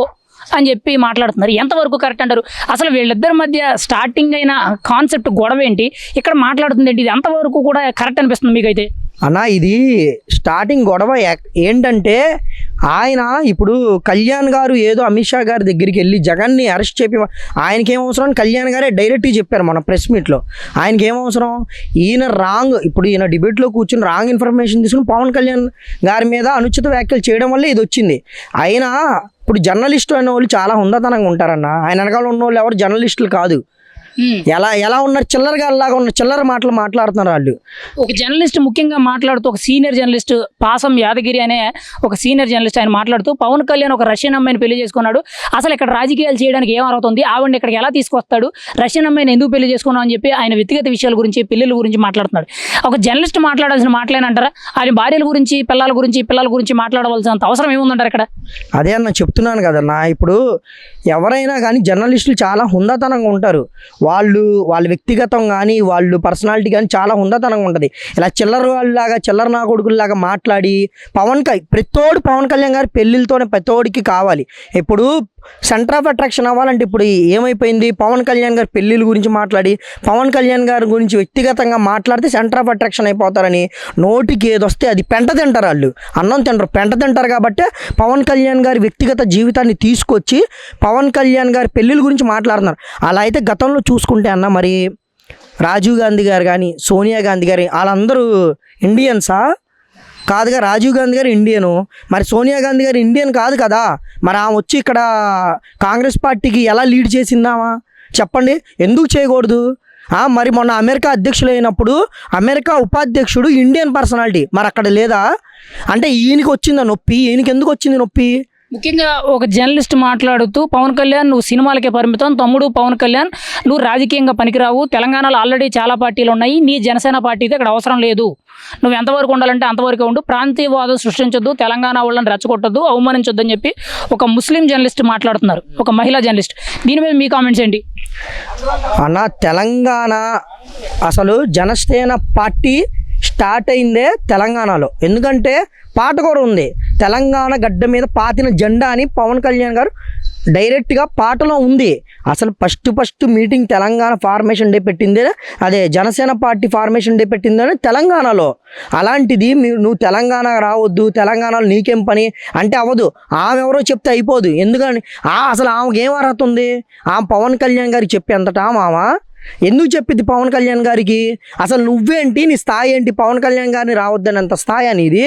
అని చెప్పి మాట్లాడుతున్నారు. ఎంతవరకు కరెక్ట్ అంటారు? అసలు వీళ్ళిద్దరి మధ్య స్టార్టింగ్ అయిన కాన్సెప్ట్ గొడవ ఏంటి, ఇక్కడ మాట్లాడుతుంది ఏంటి, ఇది ఎంతవరకు కూడా కరెక్ట్ అనిపిస్తుంది మీకైతే? అన్న, ఇది స్టార్టింగ్ గొడవ ఏంటంటే ఆయన ఇప్పుడు కళ్యాణ్ గారు ఏదో అమిత్ షా గారి దగ్గరికి వెళ్ళి జగన్ని అరెస్ట్ చేపి ఆయనకేం అవసరం అని కళ్యాణ్ గారే డైరెక్ట్గా చెప్పారు మన ప్రెస్ మీట్లో. ఆయనకేం అవసరం? ఇప్పుడు ఈయన డిబేట్లో కూర్చుని రాంగ్ ఇన్ఫర్మేషన్ తీసుకుని పవన్ కళ్యాణ్ గారి మీద అనుచిత వ్యాఖ్యలు చేయడం వల్ల ఇది వచ్చింది. అయినా ఇప్పుడు జర్నలిస్టు అనే వాళ్ళు చాలా హుందాతనంగా ఉంటారన్న. ఆయన వెనకాల ఉన్న వాళ్ళు ఎవరు జర్నలిస్టులు కాదు. ఎలా ఉన్నారు, చిల్లరగాళ్ళలాగా ఉన్న చిల్లర మాటలు మాట్లాడుతున్నారు వాళ్ళు. ఒక జర్నలిస్ట్ ముఖ్యంగా మాట్లాడుతూ, ఒక సీనియర్ జర్నలిస్ట్ పాసం యాదగిరి అనే ఒక సీనియర్ జర్నలిస్ట్ ఆయన మాట్లాడుతూ, పవన్ కళ్యాణ్ ఒక రష్యన్ అమ్మాయిని పెళ్లి చేసుకున్నాడు, అసలు ఇక్కడ రాజకీయాలు చేయడానికి ఏం అర్హత ఉంది, ఆవిడని ఇక్కడికి ఎలా తీసుకొస్తాడు, రష్యన్ అమ్మాయిని ఎందుకు పెళ్లి చేసుకున్నావు అని చెప్పి ఆయన వ్యక్తిగత విషయాల గురించి పిల్లల గురించి మాట్లాడుతున్నాడు. ఒక జర్నలిస్ట్ మాట్లాడాల్సిన మాటలేనంటారా? ఆయన భార్యల గురించి పిల్లల గురించి మాట్లాడవలసినంత అవసరం ఏముందంటారు ఇక్కడ? అదే అన్న చెప్తున్నాను కదన్నా. ఇప్పుడు ఎవరైనా కానీ జర్నలిస్టులు చాలా హుందాతనంగా ఉంటారు. వాళ్ళ వ్యక్తిగతం కానీ వాళ్ళు పర్సనాలిటీ కానీ చాలా హుందాతనంగా ఉంటుంది. ఇలా చిల్లర నా కొడుకుల్లాగా మాట్లాడి ప్రతోడు పవన్ కళ్యాణ్ గారి పెళ్ళిళ్ళతోనే ప్రతోడికి కావాలి. ఇప్పుడు సెంటర్ ఆఫ్ అట్రాక్షన్ అవ్వాలంటే ఇప్పుడు ఏమైపోయింది? పవన్ కళ్యాణ్ గారి పెళ్ళిళ్ళ గురించి మాట్లాడి పవన్ కళ్యాణ్ గారి గురించి వ్యక్తిగతంగా మాట్లాడితే సెంటర్ ఆఫ్ అట్రాక్షన్ అయిపోతారని నోటికి ఏదొస్తే అది పెంట తింటారు. వాళ్ళు అన్నం తింటారు, పెంట తింటారు. కాబట్టి పవన్ కళ్యాణ్ గారి వ్యక్తిగత జీవితాన్ని తీసుకొచ్చి పవన్ కళ్యాణ్ గారి పెళ్ళిళ్ళ గురించి మాట్లాడుతున్నారు. అలా అయితే గతంలో చూసుకుంటే అన్న, మరి రాజీవ్ గాంధీ గారు కానీ సోనియా గాంధీ గారు వాళ్ళందరూ ఇండియన్సా? కాదుగా. రాజీవ్ గాంధీ గారు ఇండియను, మరి సోనియా గాంధీ గారు ఇండియన్ కాదు కదా. మరి ఆమె వచ్చి ఇక్కడ కాంగ్రెస్ పార్టీకి ఎలా లీడ్ చేసిందామా చెప్పండి? ఎందుకు చేయకూడదు? మరి మొన్న అమెరికా అధ్యక్షులు అయినప్పుడు అమెరికా ఉపాధ్యక్షుడు ఇండియన్ పర్సనాలిటీ, మరి అక్కడ లేదా? అంటే ఈయనకి వచ్చిందా నొప్పి? ఈయనకి ఎందుకు వచ్చింది నొప్పి? ముఖ్యంగా ఒక జర్నలిస్ట్ మాట్లాడుతూ పవన్ కళ్యాణ్ నువ్వు సినిమాలకే పరిమితం, తమ్ముడు పవన్ కళ్యాణ్ నువ్వు రాజకీయంగా పనికిరావు, తెలంగాణలో ఆల్రెడీ చాలా పార్టీలు ఉన్నాయి, నీ జనసేన పార్టీతో ఇక్కడ అవసరం లేదు, నువ్వు ఎంతవరకు ఉండాలంటే అంతవరకు ఉండు, ప్రాంతీయవాదం సృష్టించొద్దు, తెలంగాణ వాళ్ళని రెచ్చగొట్టొద్దు, అవమానించొద్దు అని చెప్పి ఒక ముస్లిం జర్నలిస్ట్ మాట్లాడుతున్నారు, ఒక మహిళా జర్నలిస్ట్. దీని మీద మీ కామెంట్స్ ఏంటి? అన్న, తెలంగాణ అసలు జనసేన పార్టీ స్టార్ట్ అయిందే తెలంగాణలో. ఎందుకంటే పాట కూడా ఉంది, తెలంగాణ గడ్డ మీద పాతిన జెండా అని పవన్ కళ్యాణ్ గారు డైరెక్ట్గా పాటలో ఉంది. అసలు first meeting Telangana formation day పెట్టిందే, అదే జనసేన పార్టీ ఫార్మేషన్ డే పెట్టిందని తెలంగాణలో. అలాంటిది నువ్వు తెలంగాణ రావద్దు, తెలంగాణలో నీకేం పని అంటే అవ్వదు. ఆమె ఎవరో చెప్తే అయిపోదు. ఎందుకని అసలు ఆమెకి ఏం అర్హత ఉంది? ఆమె పవన్ కళ్యాణ్ గారికి చెప్పేంతటా మామ ఎందుకు చెప్పింది పవన్ కళ్యాణ్ గారికి? అసలు నువ్వేంటి, నీ స్థాయి ఏంటి? పవన్ కళ్యాణ్ గారిని రావద్దని అంత స్థాయి అనేది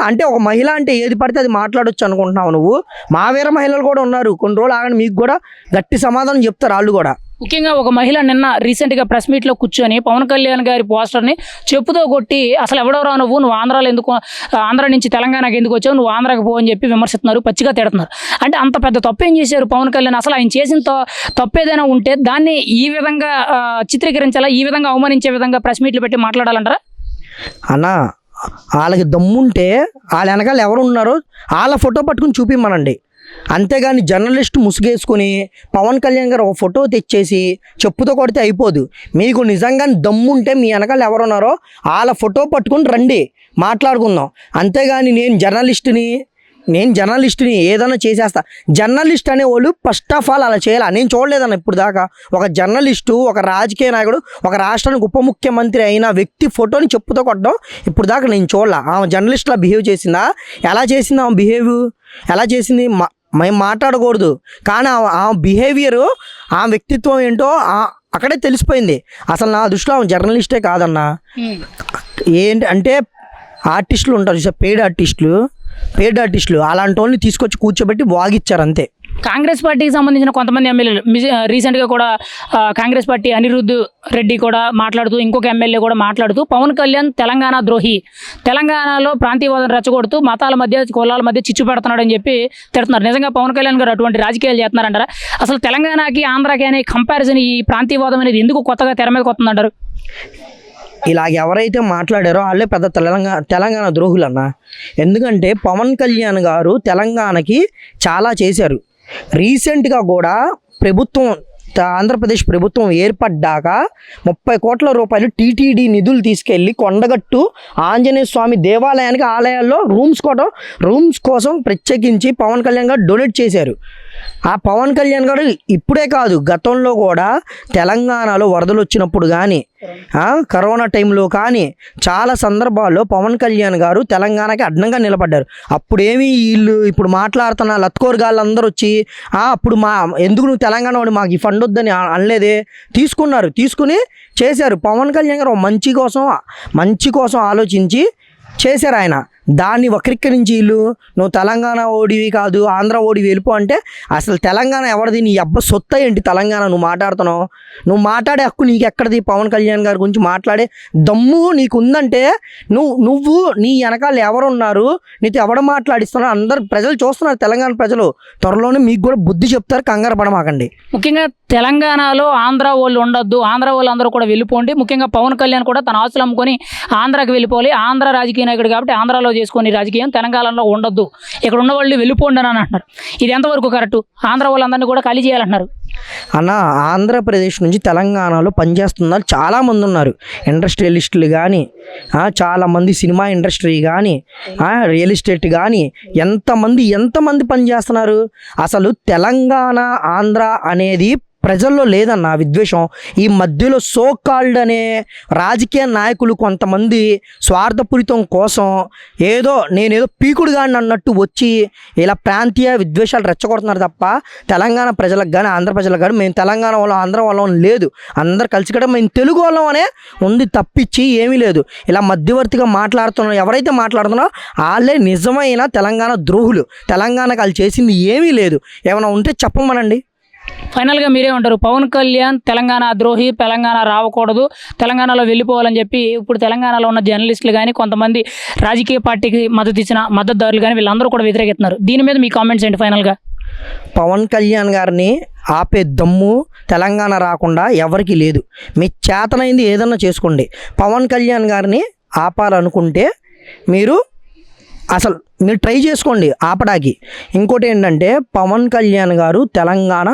అంటే ఒక మహిళ అంటే ఏది పడితే అది మాట్లాడొచ్చు అనుకుంటున్నావు నువ్వు? మా వేరే మహిళలు కూడా ఉన్నారు, కొన్ని రోజులు ఆగండి, మీకు కూడా గట్టి సమాధానం చెప్తారు వాళ్ళు కూడా. ముఖ్యంగా ఒక మహిళ నిన్న రీసెంట్గా ప్రెస్ మీట్లో కూర్చొని పవన్ కళ్యాణ్ గారి పోస్టర్ని చెప్పుతో కొట్టి అసలు ఎవడెవరా నువ్వు ఆంధ్రాలో ఎందుకు, ఆంధ్ర నుంచి తెలంగాణకి ఎందుకు వచ్చావు, నువ్వు ఆంధ్రాకి పో అని చెప్పి విమర్శిస్తున్నారు, పచ్చిగా తిడుతున్నారు. అంటే అంత పెద్ద తప్పు ఏం చేశారు పవన్ కళ్యాణ్? అసలు ఆయన చేసిన తప్పు ఏదైనా ఉంటే దాన్ని ఈ విధంగా చిత్రీకరించాలా, ఈ విధంగా అవమానించే విధంగా ప్రెస్ మీట్లు పెట్టి మాట్లాడాలంటారా? అన్న, వాళ్ళకి దమ్ముంటే వాళ్ళ వెనకాల ఎవరు ఉన్నారో వాళ్ళ ఫోటో పట్టుకుని చూపిమ్మనండి. అంతేగాని జర్నలిస్ట్ ముసుగేసుకుని పవన్ కళ్యాణ్ గారు ఒక ఫోటో తెచ్చేసి చెప్పుతో కొడితే అయిపోదు. మీకు నిజంగా దమ్ముంటే మీ వెనకాల ఎవరున్నారో వాళ్ళ ఫోటో పట్టుకుని రండి, మాట్లాడుకుందాం. అంతేగాని నేను జర్నలిస్ట్ని ఏదైనా చేసేస్తా. జర్నలిస్ట్ అనేవాళ్ళు ఫస్ట్ ఆఫ్ ఆల్ అలా చేయాలి. నేను చూడలేదన్న ఇప్పుడు దాకా ఒక జర్నలిస్టు, ఒక రాజకీయ నాయకుడు, ఒక రాష్ట్రానికి ఉప ముఖ్యమంత్రి అయిన వ్యక్తి ఫోటోని చెప్పుతో కొట్టడం ఇప్పుడు దాకా నేను చూడలే. ఆమె జర్నలిస్ట్లా బిహేవ్ చేసిందా? ఎలా చేసింది ఆమె బిహేవ్? ఎలా చేసింది? మేము మాట్లాడకూడదు, కానీ ఆమె బిహేవియరు, ఆ వ్యక్తిత్వం ఏంటో అక్కడే తెలిసిపోయింది. అసలు నా దృష్టిలో ఆమె జర్నలిస్టే కాదన్నా. ఏంటి అంటే ఆర్టిస్టులు ఉంటారు చూసా, పెయిడ్ ఆర్టిస్టులు అలాంటి వాళ్ళని తీసుకొచ్చి కూర్చోబెట్టి వాగిచ్చారు అంతే. కాంగ్రెస్ పార్టీకి సంబంధించిన కొంతమంది ఎమ్మెల్యేలు రీసెంట్గా కూడా కాంగ్రెస్ పార్టీ అనిరుద్ధ్ రెడ్డి కూడా మాట్లాడుతూ, ఇంకొక ఎమ్మెల్యే కూడా మాట్లాడుతూ పవన్ కళ్యాణ్ తెలంగాణ ద్రోహి, తెలంగాణలో ప్రాంతీయవాదం రెచ్చగొడుతూ మతాల మధ్య, కులాల మధ్య చిచ్చు పెడుతున్నాడు అని చెప్పి తిడుతున్నారు. నిజంగా పవన్ కళ్యాణ్ గారు అటువంటి రాజకీయాలు చేస్తున్నారంటారా? అసలు తెలంగాణకి ఆంధ్రాకి అనే కంపారిజన్, ఈ ప్రాంతీయవాదం అనేది ఎందుకు కొత్తగా తెర మీదకి వస్తుందంటారు? ఇలాగ ఎవరైతే మాట్లాడారో వాళ్ళే పెద్ద తెలంగాణ ద్రోహులన్న. ఎందుకంటే పవన్ కళ్యాణ్ గారు తెలంగాణకి చాలా చేశారు. రీసెంట్గా కూడా ఆంధ్రప్రదేశ్ ప్రభుత్వం ఏర్పడ్డాక 30 కోట్ల రూపాయలు టీటీడీ నిధులు తీసుకెళ్ళి కొండగట్టు ఆంజనేయ స్వామి దేవాలయానికి, ఆలయాల్లో రూమ్స్ కోసం ప్రత్యేకించి పవన్ కళ్యాణ్ గారు డొనేట్ చేశారు. ఆ పవన్ కళ్యాణ్ గారు ఇప్పుడే కాదు, గతంలో కూడా తెలంగాణలో వరదలు వచ్చినప్పుడు కానీ, కరోనా టైంలో కానీ చాలా సందర్భాల్లో పవన్ కళ్యాణ్ గారు తెలంగాణకి అడ్డంగా నిలబడ్డారు. అప్పుడేమి వీళ్ళు ఇప్పుడు మాట్లాడుతున్న లత్కోర్ అందరూ వచ్చి అప్పుడు ఎందుకు నువ్వు తెలంగాణ వాడు, మాకు ఈ ఫండ్ వద్దని అనలేదే. తీసుకుని చేశారు. పవన్ కళ్యాణ్ గారు మంచి కోసం ఆలోచించి చేశారు ఆయన. దాన్ని వక్రీకరించి వీళ్ళు నువ్వు తెలంగాణ ఓడివి కాదు, ఆంధ్ర ఓడివి వెళ్ళిపో అంటే, అసలు తెలంగాణ ఎవరిది? నీ అబ్బ సొత్త ఏంటి తెలంగాణ? నువ్వు మాట్లాడుతున్నావు, నువ్వు మాట్లాడే హక్కు నీకు ఎక్కడిది? పవన్ కళ్యాణ్ గారి గురించి మాట్లాడే దమ్ము నీకుందంటే నువ్వు నీ వెనకాల ఎవరున్నారు, నీతో ఎవడ మాట్లాడిస్తున్నారు? అందరు ప్రజలు చూస్తున్నారు, తెలంగాణ ప్రజలు. త్వరలోనే మీకు కూడా బుద్ధి చెప్తారు, కంగారు పడమాకండి. ముఖ్యంగా తెలంగాణలో ఆంధ్ర వాళ్ళు ఉండొద్దు, ఆంధ్ర వాళ్ళు అందరూ కూడా వెళ్ళిపోండి. ముఖ్యంగా పవన్ కళ్యాణ్ కూడా తన ఆస్తులు అమ్ముకొని ఆంధ్రాకి వెళ్ళిపోవాలి, ఆంధ్ర రాజకీయ నాయకుడు కాబట్టి ఆంధ్రాలో చేసుకొని రాజకీయం, తెలంగాణలో ఉండొద్దు, ఇక్కడ ఉన్న వాళ్ళు వెళ్ళిపోండి అని అంటున్నారు. ఇది ఎంతవరకు కరెక్టు? ఆంధ్ర వాళ్ళందరినీ కూడా ఖాళీ చేయాలంటున్నారు. అన్న, ఆంధ్రప్రదేశ్ నుంచి తెలంగాణలో పనిచేస్తున్నారు చాలామంది ఉన్నారు. ఇండస్ట్రియలిస్టులు కానీ, చాలామంది సినిమా ఇండస్ట్రీ కానీ, రియల్ ఎస్టేట్ కానీ, ఎంతమంది పనిచేస్తున్నారు. అసలు తెలంగాణ ఆంధ్ర అనేది ప్రజల్లో లేదన్న విద్వేషం. ఈ మధ్యలో సో కాల్డ్ అనే రాజకీయ నాయకులు కొంతమంది స్వార్థపూరితం కోసం నేనేదో పీకుడుగా అన్నట్టు వచ్చి ఇలా ప్రాంతీయ విద్వేషాలు రెచ్చగొడుతున్నారు తప్ప తెలంగాణ ప్రజలకు కానీ ఆంధ్ర ప్రజలకు కానీ మేము తెలంగాణ వాళ్ళం ఆంధ్ర వాళ్ళం లేదు, అందరు కలిసి కూడా మేము తెలుగు వాళ్ళం అనే ఉంది తప్పించి ఏమీ లేదు. ఇలా మధ్యవర్తిగా ఎవరైతే మాట్లాడుతున్నారో వాళ్ళే నిజమైన తెలంగాణ ద్రోహులు. తెలంగాణకు వాళ్ళు చేసింది ఏమీ లేదు. ఏమైనా ఉంటే చెప్పమనండి. ఫైనల్గా మీరే ఉంటారు, పవన్ కళ్యాణ్ తెలంగాణ ద్రోహి, తెలంగాణ రావకూడదు, తెలంగాణలో వెళ్ళిపోవాలని చెప్పి ఇప్పుడు తెలంగాణలో ఉన్న జర్నలిస్టులు కానీ కొంతమంది రాజకీయ పార్టీకి మద్దతు ఇచ్చిన మద్దతుదారులు కానీ వీళ్ళందరూ కూడా వ్యతిరేకిస్తున్నారు. దీని మీద మీ కామెంట్స్ ఏంటి ఫైనల్గా? పవన్ కళ్యాణ్ గారిని ఆపే దమ్ము తెలంగాణ రాకుండా ఎవరికి లేదు. మీ చేతనైంది ఏదన్నా చేసుకోండి. పవన్ కళ్యాణ్ గారిని ఆపాలనుకుంటే మీరు ట్రై చేసుకోండి ఆపడానికి. ఇంకోటి ఏంటంటే పవన్ కళ్యాణ్ గారు తెలంగాణ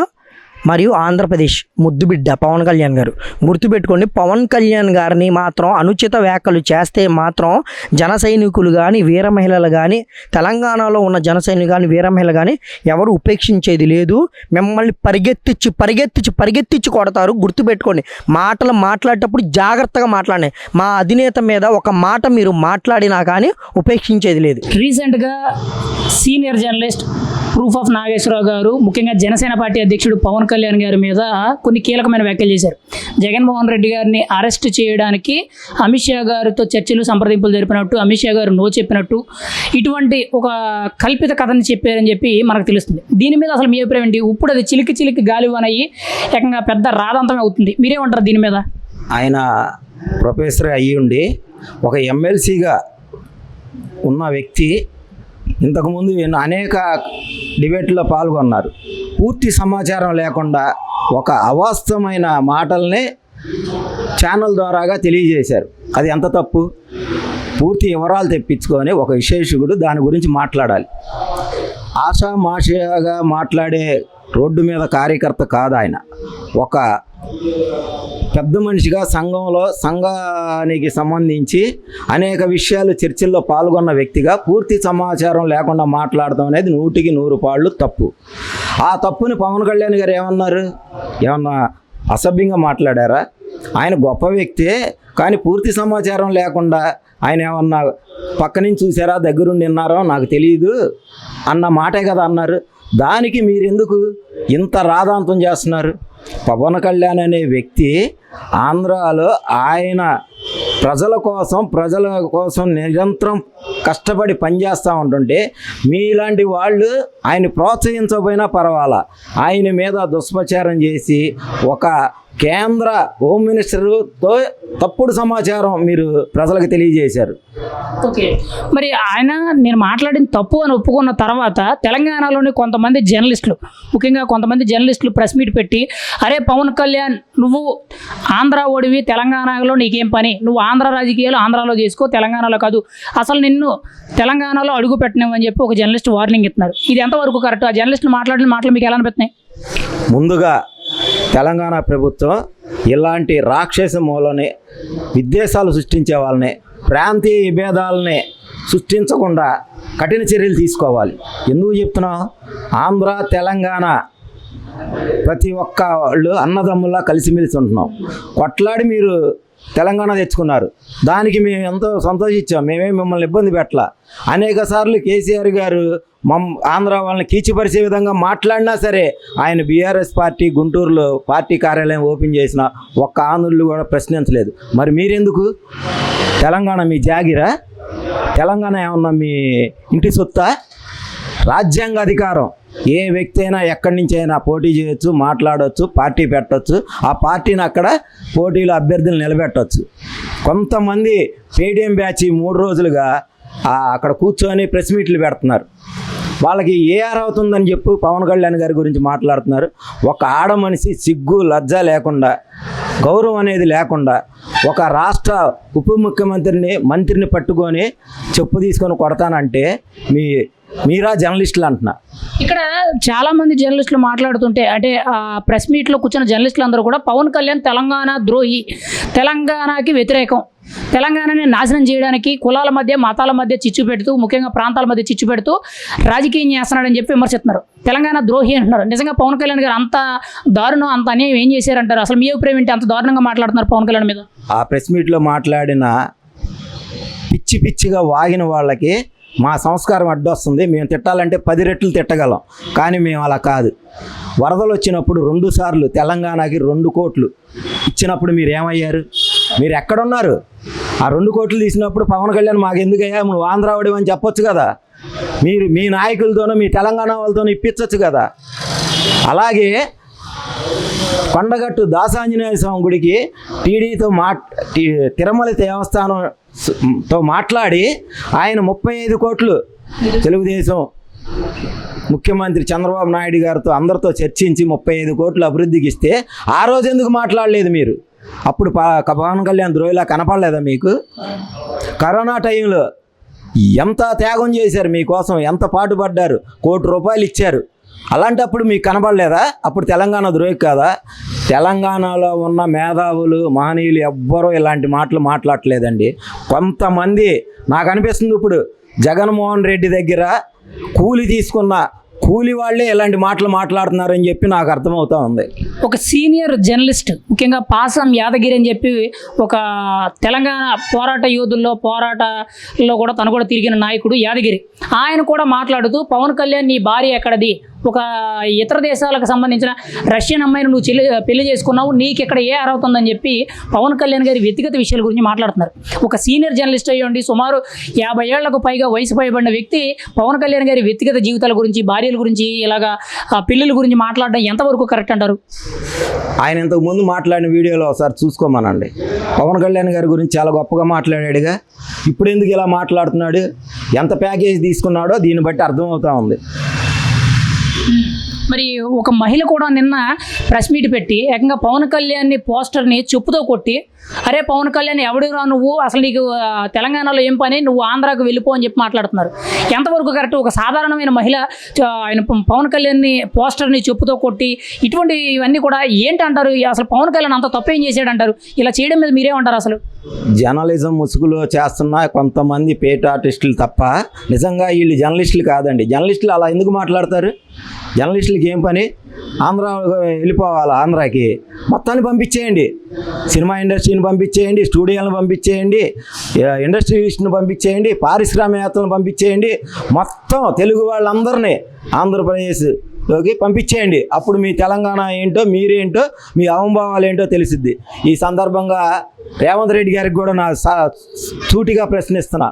మరియు ఆంధ్రప్రదేశ్ ముద్దుబిడ్డ పవన్ కళ్యాణ్ గారు. గుర్తుపెట్టుకోండి, పవన్ కళ్యాణ్ గారిని మాత్రం అనుచిత వ్యాఖ్యలు చేస్తే మాత్రం జన సైనికులు కానీ వీర మహిళలు కానీ తెలంగాణలో ఉన్న జన సైనికులు కానీ వీర మహిళలు కానీ ఎవరు ఉపేక్షించేది లేదు. మిమ్మల్ని పరిగెత్తించి కొడతారు. గుర్తుపెట్టుకోండి, మాటలు మాట్లాడేటప్పుడు జాగ్రత్తగా మాట్లాడండి. మా అధినేత మీద ఒక మాట మీరు మాట్లాడినా కానీ ఉపేక్షించేది లేదు. రీసెంట్గా senior journalist proof of Nageswara Rao గారు ముఖ్యంగా జనసేన పార్టీ అధ్యక్షుడు పవన్ కళ్యాణ్ గారి మీద కొన్ని కీలకమైన వ్యాఖ్యలు చేశారు. జగన్మోహన్ రెడ్డి గారిని అరెస్ట్ చేయడానికి అమిత్ షా గారితో చర్చలు సంప్రదింపులు జరిపినట్టు, అమిత్ షా గారు నో చెప్పినట్టు, ఇటువంటి ఒక కల్పిత కథని చెప్పారని చెప్పి మనకు తెలుస్తుంది. దీని మీద అసలు మీ అభిప్రాయం ఏంటి? ఇప్పుడు అది చిలికి గాలివానయ్యి ఏకంగా పెద్ద రాదంతమే అవుతుంది. మీరేమంటారు దీని మీద? ఆయన ప్రొఫెసర్ అయ్యి ఉండి ఒక ఎమ్మెల్సీగా ఉన్న వ్యక్తి ఇంతకుముందు అనేక డిబేట్లో పాల్గొన్నారు. పూర్తి సమాచారం లేకుండా ఒక అవాస్తవమైన మాటల్ని ఛానల్ ద్వారాగా తెలియజేశారు. అది ఎంత తప్పు? పూర్తి వివరాలు తెప్పించుకొని ఒక విశేషకుడు దాని గురించి మాట్లాడాలి. ఆషామాషియాగా మాట్లాడే రోడ్డు మీద కార్యకర్త కాదు ఆయన. ఒక పెద్ద మనిషిగా సంఘానికి సంబంధించి అనేక విషయాలు చర్చల్లో పాల్గొన్న వ్యక్తిగా పూర్తి సమాచారం లేకుండా మాట్లాడటం అనేది 100% పాళ్ళు తప్పు. ఆ తప్పుని పవన్ కళ్యాణ్ గారు ఏమన్నా అసభ్యంగా మాట్లాడారా? ఆయన గొప్ప వ్యక్తే, కానీ పూర్తి సమాచారం లేకుండా ఆయన ఏమన్నా పక్క నుంచి చూసారా, దగ్గరుండి విన్నారో నాకు తెలియదు అన్న మాటే కదా అన్నారు. దానికి మీరెందుకు ఇంత రాదాంతం చేస్తున్నారు? పవన్ కళ్యాణ్ అనే వ్యక్తి ఆంధ్రాలో ఆయన ప్రజల కోసం నిరంతరం కష్టపడి పనిచేస్తూ ఉంటుంటే మీలాంటి వాళ్ళు ఆయన ప్రోత్సహించకపోయినా పర్వాలా, ఆయన మీద దుష్ప్రచారం చేసి ఒక కేంద్ర హోమ్ మినిస్టర్తో తప్పుడు సమాచారం మీరు ప్రజలకు తెలియజేశారు. ఓకే, మరి ఆయన నేను మాట్లాడిన తప్పు అని ఒప్పుకున్న తర్వాత తెలంగాణలోని కొంతమంది జర్నలిస్టులు, ముఖ్యంగా కొంతమంది జర్నలిస్టులు ప్రెస్ మీట్ పెట్టి, అరే పవన్ కళ్యాణ్ నువ్వు ఆంధ్ర ఓడివి, తెలంగాణలో నీకేం పని, నువ్వు ఆంధ్ర రాజకీయాలు ఆంధ్రాలో చేసుకో, తెలంగాణలో కాదు, అసలు నిన్ను తెలంగాణలో అడుగు పెట్టినామని చెప్పి ఒక జర్నలిస్ట్ వార్నింగ్ ఇస్తున్నారు. ఇది ఎంతవరకు కరెక్ట్? ఆ జర్నలిస్టులు మాట్లాడిన మాటలు మీకు ఎలా అనిపిస్తున్నాయి? ముందుగా తెలంగాణ ప్రభుత్వం ఇలాంటి రాక్షస మూలని విద్వేషాలు సృష్టించే వాళ్ళని, ప్రాంతీయ విభేదాలని సృష్టించకుండా కఠిన చర్యలు తీసుకోవాలి. ఎందుకు చెప్తున్నాం? ఆంధ్ర తెలంగాణ ప్రతి ఒక్క వాళ్ళు అన్నదమ్ముల్లా కలిసిమెలిసి ఉంటున్నాం. కొట్లాడి మీరు తెలంగాణ తెచ్చుకున్నారు, దానికి మేము ఎంతో సంతోషించాం. మిమ్మల్ని ఇబ్బంది పెట్టలా. అనేక సార్లు కేసీఆర్ గారు ఆంధ్ర వాళ్ళని కీచిపరిచే విధంగా మాట్లాడినా సరే ఆయన బీఆర్ఎస్ పార్టీ గుంటూరులో పార్టీ కార్యాలయం ఓపెన్ చేసిన ఒక్క ఆంధ్రులు కూడా ప్రశ్నించలేదు. మరి మీరెందుకు? తెలంగాణ మీ జాగిరా? తెలంగాణ ఏమన్నా మీ ఇంటి సొత్తా? రాజ్యాంగ అధికారం. ఏ వ్యక్తి అయినా ఎక్కడి నుంచి అయినా పోటీ చేయొచ్చు, మాట్లాడవచ్చు, పార్టీ పెట్టవచ్చు. ఆ పార్టీని అక్కడ పోటీలో అభ్యర్థులు నిలబెట్టవచ్చు. కొంతమంది పేటీఎం బ్యాచ్ 3 రోజులుగా అక్కడ కూర్చొని ప్రెస్ మీట్లు పెడుతున్నారు. వాళ్ళకి ఏఆర్ అవుతుందని చెప్పి పవన్ కళ్యాణ్ గారి గురించి మాట్లాడుతున్నారు. ఒక ఆడ మనిషి సిగ్గు లజ్జ లేకుండా, గౌరవం అనేది లేకుండా ఒక రాష్ట్ర ఉప మంత్రిని పట్టుకొని చెప్పు తీసుకొని కొడతానంటే మీరా జర్నలిస్టులు అంటున్నా. ఇక్కడ చాలా మంది జర్నలిస్టులు మాట్లాడుతుంటే, అంటే ప్రెస్ మీట్లో కూర్చున్న జర్నలిస్టులు అందరూ కూడా పవన్ కళ్యాణ్ తెలంగాణ ద్రోహి, తెలంగాణకి వ్యతిరేకం, తెలంగాణని నాశనం చేయడానికి కులాల మధ్య మతాల మధ్య చిచ్చు పెడుతూ, ముఖ్యంగా ప్రాంతాల మధ్య చిచ్చు పెడుతూ రాజకీయం చేస్తున్నాడని చెప్పి విమర్శిస్తున్నారు. తెలంగాణ ద్రోహి అంటున్నారు. నిజంగా పవన్ కళ్యాణ్ గారు అంత దారుణం, అంత అన్యాయం ఏం చేశారంటారు? అసలు మీ అభిప్రాయం ఏంటి? అంత దారుణంగా మాట్లాడుతున్నారు పవన్ కళ్యాణ్ మీద. ఆ ప్రెస్ మీట్లో మాట్లాడిన పిచ్చిగా వాగిన వాళ్ళకి మా సంస్కారం అడ్డొస్తుంది. మేము తిట్టాలంటే 10 రెట్లు తిట్టగలం, కానీ మేము అలా కాదు. వరదలు వచ్చినప్పుడు 2 సార్లు తెలంగాణకి 2 కోట్లు ఇచ్చినప్పుడు మీరు ఏమయ్యారు? మీరు ఎక్కడున్నారు? ఆ 2 కోట్లు తీసినప్పుడు పవన్ కళ్యాణ్ మాకు ఎందుకయ్యా, నువ్వు ఆంధ్రావాడి అని చెప్పొచ్చు కదా. మీరు మీ నాయకులతోనో మీ తెలంగాణ వాళ్ళతోనో ఇప్పించవచ్చు కదా. అలాగే కొండగట్టు దాసాంజనేయ స్వామి గుడికి టీడీతో తిరుమల దేవస్థానంతో మాట్లాడి ఆయన 35 కోట్లు తెలుగుదేశం ముఖ్యమంత్రి చంద్రబాబు నాయుడు గారితో అందరితో చర్చించి 35 కోట్లు అభివృద్ధికి ఇస్తే ఆ రోజు ఎందుకు మాట్లాడలేదు మీరు? అప్పుడు పవన్ కళ్యాణ్ ద్రోహిలా కనపడలేదా మీకు? కరోనా టైంలో ఎంత త్యాగం చేశారు మీకోసం, ఎంత పాటుపడ్డారు, ₹1 కోటి ఇచ్చారు. అలాంటప్పుడు మీకు కనపడలేదా? అప్పుడు తెలంగాణ ద్రోహి కాదా? తెలంగాణలో ఉన్న మేధావులు మహనీయులు ఎవ్వరూ ఇలాంటి మాటలు మాట్లాడలేదండి. కొంతమంది నాకు అనిపిస్తుంది ఇప్పుడు జగన్మోహన్ రెడ్డి దగ్గర కూలి తీసుకున్న కూలి వాళ్ళే ఇలాంటి మాటలు మాట్లాడుతున్నారని చెప్పి నాకు అర్థమవుతా ఉంది. ఒక సీనియర్ జర్నలిస్ట్, ముఖ్యంగా పాసం యాదగిరి అని చెప్పి ఒక తెలంగాణ పోరాట యోధుల్లో పోరాటంలో కూడా తను కూడా తిరిగిన నాయకుడు యాదగిరి, ఆయన కూడా మాట్లాడుతూ పవన్ కళ్యాణ్ నీ భార్య ఎక్కడది, ఒక ఇతర దేశాలకు సంబంధించిన రష్యన్ అమ్మాయిని నువ్వు పెళ్లి చేసుకున్నావు, నీకు ఇక్కడ ఏ అర్హత ఉందని చెప్పి పవన్ కళ్యాణ్ గారి వ్యక్తిగత విషయాల గురించి మాట్లాడుతున్నారు. ఒక సీనియర్ జర్నలిస్ట్ అయ్యండి, సుమారు 50 ఏళ్లకు పైగా వయసు పైబడిన వ్యక్తి పవన్ కళ్యాణ్ గారి వ్యక్తిగత జీవితాల గురించి, భార్యల గురించి, ఇలాగా పిల్లల గురించి మాట్లాడడం ఎంతవరకు కరెక్ట్ అంటారు? ఆయన ఇంతకు ముందు మాట్లాడిన వీడియోలో ఒకసారి చూసుకోమనండి. పవన్ కళ్యాణ్ గారి గురించి చాలా గొప్పగా మాట్లాడాడుగా, ఇప్పుడు ఎందుకు ఇలా మాట్లాడుతున్నాడు, ఎంత ప్యాకేజ్ తీసుకున్నాడో దీన్ని బట్టి అర్థమవుతా ఉంది. మరి ఒక మహిళ కూడా నిన్న ప్రెస్ మీట్ పెట్టి ఏకంగా పవన్ కళ్యాణ్ పోస్టర్ని చెప్పుతో కొట్టి, అరే పవన్ కళ్యాణ్ ఎవడురా నువ్వు, అసలు నీకు తెలంగాణలో ఏం పని, నువ్వు ఆంధ్రాకు వెళ్ళిపో అని చెప్పి మాట్లాడుతున్నారు. ఎంతవరకు కరెక్ట్? ఒక సాధారణమైన మహిళ ఆయన పవన్ కళ్యాణ్ పోస్టర్ని చెప్పుతో కొట్టి ఇటువంటి ఇవన్నీ కూడా ఏంటంటారు? అసలు పవన్ కళ్యాణ్ అంత తప్పేం చేశాడంటారు? ఇలా చేయడం మీద మీరేమంటారు? అసలు జర్నలిజం ముసుగులో చేస్తున్న కొంతమంది పేట ఆర్టిస్టులు తప్ప నిజంగా వీళ్ళు జర్నలిస్టులు కాదండి. జర్నలిస్టులు అలా ఎందుకు మాట్లాడతారు? జర్నలిస్టులకి ఏం పని? ఆంధ్ర వెళ్ళిపోవాలి, ఆంధ్రాకి మొత్తాన్ని పంపించేయండి, సినిమా ఇండస్ట్రీని పంపించేయండి, స్టూడియోలను పంపించేయండి, ఇండస్ట్రియలిస్ట్ని పంపించేయండి, పారిశ్రామికవేత్తలను పంపించేయండి, మొత్తం తెలుగు వాళ్ళందరినీ ఆంధ్రప్రదేశ్లోకి పంపించేయండి. అప్పుడు మీ తెలంగాణ ఏంటో, మీరేంటో, మీ అహంభావాలు ఏంటో తెలిసిద్ది. ఈ సందర్భంగా రేవంత్ రెడ్డి గారికి కూడా నా సూటిగా ప్రశ్నిస్తున్నా,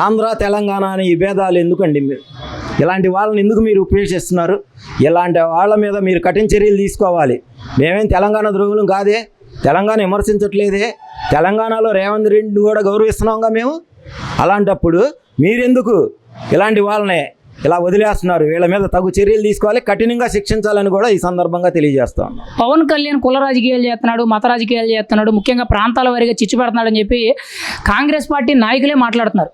ఆంధ్ర తెలంగాణ అని ఈ భేదాలు ఎందుకండి? మీరు ఇలాంటి వాళ్ళని ఎందుకు మీరు ఉపేక్షిస్తున్నారు? ఇలాంటి వాళ్ళ మీద మీరు కఠిన చర్యలు తీసుకోవాలి. మేమేం తెలంగాణ ద్రోహులం కాదే, తెలంగాణ విమర్శించట్లేదే, తెలంగాణలో రేవంత్ రెడ్డిని కూడా గౌరవిస్తున్నాంగా మేము. అలాంటప్పుడు మీరెందుకు ఇలాంటి వాళ్ళని ఇలా వదిలేస్తున్నారు? వీళ్ళ మీద తగు చర్యలు తీసుకోవాలి, కఠినంగా శిక్షించాలని కూడా ఈ సందర్భంగా తెలియజేస్తాం. పవన్ కళ్యాణ్ కుల రాజకీయాలు చేస్తున్నాడు, మత రాజకీయాలు చేస్తున్నాడు, ముఖ్యంగా ప్రాంతాల వారీగా చిచ్చు పెడుతున్నాడు అని చెప్పి కాంగ్రెస్ పార్టీ నాయకులే మాట్లాడుతున్నారు.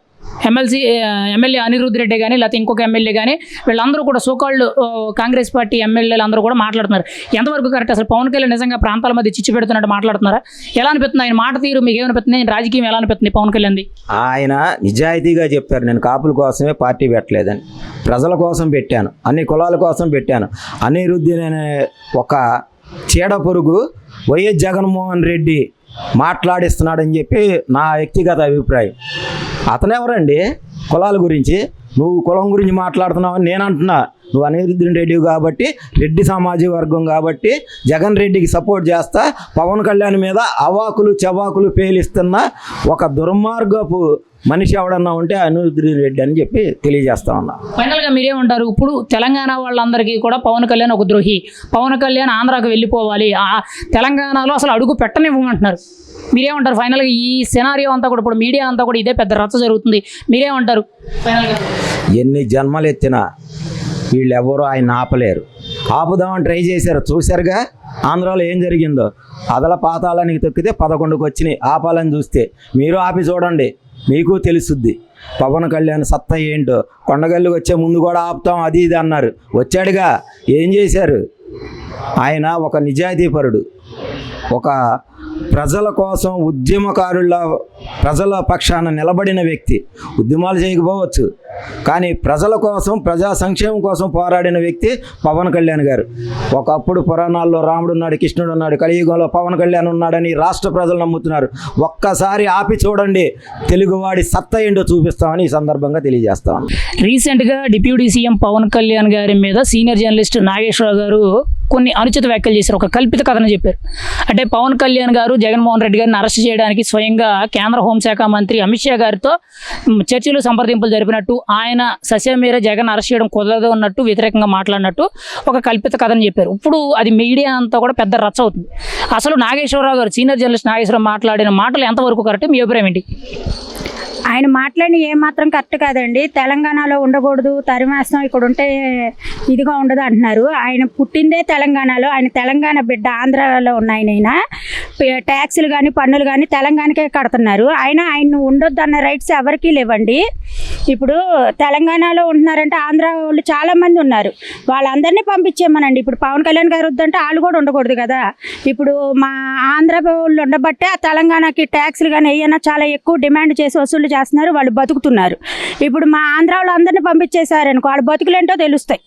ఎమ్మెల్యే అనిరుద్ధ్ రెడ్డి కానీ లేకపోతే ఇంకొక ఎమ్మెల్యే కానీ వీళ్ళందరూ కూడా సోకాళ్ళు కాంగ్రెస్ పార్టీ ఎమ్మెల్యేలు అందరూ కూడా మాట్లాడుతున్నారు. ఎంతవరకు కరెక్ట్? అసలు పవన్ కళ్యాణ్ నిజంగా ప్రాంతాల మధ్య చిచ్చు పెడుతున్నట్టు మాట్లాడుతున్నారా? ఎలా అనిపిస్తుంది ఆయన మాట తీరు? మీకు ఏమనిపిస్తుంది? రాజకీయం ఎలా అనిపిస్తుంది పవన్ కళ్యాణ్ది? ఆయన నిజాయితీగా చెప్పారు, నేను కాపుల కోసమే పార్టీ పెట్టలేదని, ప్రజల కోసం పెట్టాను, అన్ని కులాల కోసం పెట్టాను. అనిరుద్ధ్ అనే ఒక చీడ పురుగు వైఎస్ జగన్మోహన్ రెడ్డి మాట్లాడిస్తున్నాడని చెప్పి నా వ్యక్తిగత అభిప్రాయం. అతనెవరండి కులాల గురించి? నువ్వు కులం గురించి మాట్లాడుతున్నావని నేను అంటున్నా. నువ్వు అనిరుద్ధ్ రెడ్డి కాబట్టి, రెడ్డి సామాజిక వర్గం కాబట్టి జగన్ రెడ్డికి సపోర్ట్ చేస్తా, పవన్ కళ్యాణ్ మీద అవాకులు చవాకులు పేలిస్తున్న ఒక దుర్మార్గపు మనిషి ఎవడన్నా ఉంటే అనిరుద్ధ్ రెడ్డి అని చెప్పి తెలియజేస్తా ఉన్నా. ఫైనల్గా మీరేమంటారు? ఇప్పుడు తెలంగాణ వాళ్ళందరికీ కూడా పవన్ కళ్యాణ్ ఒక ద్రోహి, పవన్ కళ్యాణ్ ఆంధ్రాకు వెళ్ళిపోవాలి, తెలంగాణలో అసలు అడుగు పెట్టనివ్వమంటున్నారు. మీరేమంటారు ఫైనల్గా? ఈ సినారియో అంతా కూడా ఇప్పుడు మీడియా అంతా కూడా ఇదే పెద్ద రచ్చ జరుగుతుంది, మీరేమంటారు ఫైనల్గా? ఎన్ని జన్మలు ఎత్తినా వీళ్ళెవరూ ఆయన ఆపలేరు. ఆపుదామని ట్రై చేశారు, చూశారుగా ఆంధ్రాలో ఏం జరిగిందో. అదల పాతాళానికి తొక్కితే 11కి వచ్చినాయి. ఆపాలని చూస్తే మీరు ఆపి చూడండి, మీకు తెలుసుద్ది పవన్ కళ్యాణ్ సత్తా ఏంటో. కొండగల్లుకి వచ్చే ముందు కూడా ఆపుతాం అది ఇది అన్నారు, వచ్చాడుగా. ఏం చేశారు? ఆయన ఒక నిజాయితీపరుడు, ఒక ప్రజల కోసం ఉద్యమకారుల ప్రజల పక్షాన నిలబడిన వ్యక్తి. ఉద్యమాలు చేయకపోవచ్చు కానీ ప్రజల కోసం, ప్రజా సంక్షేమం కోసం పోరాడిన వ్యక్తి పవన్ కళ్యాణ్ గారు. ఒకప్పుడు పురాణాల్లో రాముడు ఉన్నాడు, కృష్ణుడు ఉన్నాడు, కలియుగంలో పవన్ కళ్యాణ్ ఉన్నాడని రాష్ట్ర ప్రజలు నమ్ముతున్నారు. ఒక్కసారి ఆపి చూడండి, తెలుగువాడి సత్తా ఏంటో చూపిస్తామని ఈ సందర్భంగా తెలియజేస్తాం. రీసెంట్గా డిప్యూటీ సీఎం పవన్ కళ్యాణ్ గారి మీద సీనియర్ జర్నలిస్ట్ నాగేశ్వరరావు గారు కొన్ని అనుచిత వ్యాఖ్యలు చేశారు, ఒక కల్పిత కథను చెప్పారు. అంటే పవన్ కళ్యాణ్ గారు జగన్మోహన్ రెడ్డి గారిని అరెస్ట్ చేయడానికి స్వయంగా కేంద్ర హోంశాఖ మంత్రి అమిత్ షా గారితో చర్చలు సంప్రదింపులు జరిపినట్టు, ఆయన సస్యమేర జగన్ అరెస్ట్ చేయడం కుదరదు అన్నట్టు వ్యతిరేకంగా మాట్లాడినట్టు ఒక కల్పిత కథను చెప్పారు. ఇప్పుడు అది మీడియా అంతా కూడా పెద్ద రచ్చ అవుతుంది. అసలు నాగేశ్వరరావు గారు, సీనియర్ జర్నలిస్ట్ నాగేశ్వరరావు మాట్లాడిన మాటలు ఎంతవరకు కరెక్ట్, మీ అభిప్రాయం ఏంటి? ఆయన మాట్లాడిన ఏమాత్రం కరెక్ట్ కాదండి. తెలంగాణలో ఉండకూడదు, తరిమేస్తాం, ఇక్కడ ఉంటే ఇదిగా ఉండదు అంటున్నారు. ఆయన పుట్టిందే తెలంగాణలో, ఆయన తెలంగాణ బిడ్డ. ఆంధ్రాలో ఉన్న ఆయన ట్యాక్సులు కానీ పన్నులు కానీ తెలంగాణకే కడుతున్నారు. ఆయన ఉండొద్దు అన్న రైట్స్ ఎవరికీ లేవండి. ఇప్పుడు తెలంగాణలో ఉంటున్నారంటే ఆంధ్ర వాళ్ళు చాలామంది ఉన్నారు, వాళ్ళందరినీ పంపించేమనండి. ఇప్పుడు పవన్ కళ్యాణ్ గారు వద్దంటే వాళ్ళు కూడా ఉండకూడదు కదా. ఇప్పుడు మా ఆంధ్ర వాళ్ళు ఉండబట్టే ఆ తెలంగాణకి ట్యాక్సులు కానీ ఏమైనా చాలా ఎక్కువ డిమాండ్ చేసి వసూలు చేస్తున్నారు, వాళ్ళు బతుకుతున్నారు. ఇప్పుడు మా ఆంధ్ర వాళ్ళు అందరినీ పంపించేశారనుకో, వాళ్ళ బతుకులేంటో తెలుస్తాయి.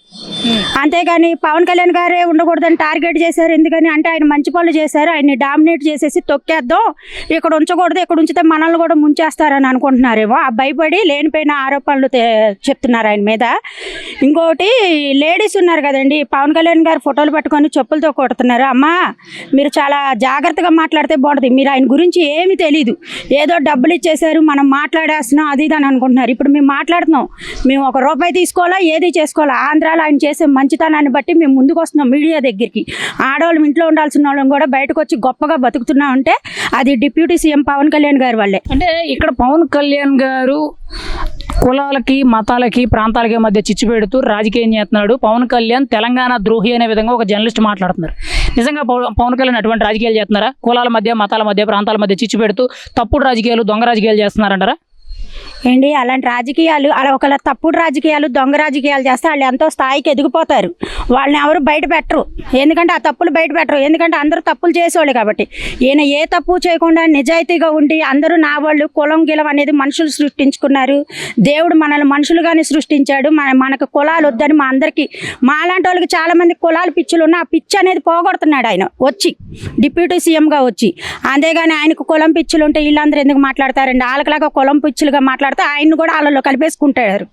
అంతేగాని పవన్ కళ్యాణ్ గారే ఉండకూడదని టార్గెట్ చేశారు. ఎందుకని అంటే ఆయన మంచి పనులు చేశారు, ఆయన్ని డామినేట్ చేసేసి తొక్కేద్దాం, ఇక్కడ ఉంచకూడదు, ఇక్కడ ఉంచితే మనల్ని కూడా ముంచేస్తారని అనుకుంటున్నారేమో. ఆ భయపడి లేనిపోయిన ఆరోపణలు చెప్తున్నారు ఆయన మీద. ఇంకోటి లేడీస్ ఉన్నారు కదండి, పవన్ కళ్యాణ్ గారు ఫోటోలు పట్టుకొని చెప్పులతో కొడుతున్నారు. అమ్మా మీరు చాలా జాగ్రత్తగా మాట్లాడితే బాగుంటుంది, మీరు ఆయన గురించి ఏమీ తెలీదు, ఏదో డబ్బులు ఇచ్చేశారు మనం మాట్లాడేస్తున్నాం అది ఇది అని అనుకుంటున్నారు. ఇప్పుడు మేము మాట్లాడుతున్నాం, మేము ₹1 తీసుకోవాలా ఏది చేసుకోవాలా, ఆంధ్రాలో ఆయన చేసే మంచితనాన్ని బట్టి మేము ముందుకు వస్తున్నాం మీడియా దగ్గరికి. ఆడవాళ్ళు ఇంట్లో ఉండాల్సిన వాళ్ళని కూడా బయటకు వచ్చి గొప్పగా బతుకుతున్నాం అంటే అది డిప్యూటీ సీఎం పవన్ కళ్యాణ్ గారి వల్లే. అంటే ఇక్కడ పవన్ కళ్యాణ్ గారు కులాలకి మతాలకి ప్రాంతాలకి మధ్య చిచ్చు పెడుతూ రాజకీయం చేస్తున్నాడు. పవన్ కళ్యాణ్ తెలంగాణ ద్రోహి అనే విధంగా ఒక జర్నలిస్ట్ మాట్లాడుతున్నారు. నిజంగా పవన్ కళ్యాణ్ అటువంటి రాజకీయాలు చేస్తున్నారా? కులాల మధ్య మతాల మధ్య ప్రాంతాల మధ్య చిచ్చు పెడుతూ తప్పుడు రాజకీయాలు దొంగ రాజకీయాలు చేస్తున్నారంటారా? ఏంటి అలాంటి రాజకీయాలు, అలా ఒకళ్ళ తప్పుడు రాజకీయాలు దొంగ రాజకీయాలు చేస్తే వాళ్ళు ఎంతో స్థాయికి ఎదిగిపోతారు. వాళ్ళని ఎవరు బయట పెట్టరు, ఎందుకంటే ఆ తప్పులు బయట పెట్టరు, ఎందుకంటే అందరూ తప్పులు చేసేవాళ్ళు కాబట్టి. ఈయన ఏ తప్పు చేయకుండా నిజాయితీగా ఉండి అందరూ నా వాళ్ళు, కులం గిలం అనేది మనుషులు సృష్టించుకున్నారు. దేవుడు మనల్ని మనుషులుగానే సృష్టించాడు. మనకు కులాలు వద్దని మా అందరికీ, మాలాంటి వాళ్ళకి చాలామంది కులాలు పిచ్చులు ఉన్న ఆ పిచ్చి అనేది పోగొడుతున్నాడు ఆయన వచ్చి డిప్యూటీ సీఎంగా వచ్చి. అంతేగాని ఆయనకు కులం పిచ్చులు ఉంటే వీళ్ళందరూ ఎందుకు మాట్లాడతారండి? వాళ్ళకిలాగా కులం పిచ్చులుగా మాట్లాడితే ఆయన్ని కూడా వాళ్ళలో కలిపేసుకుంటారు.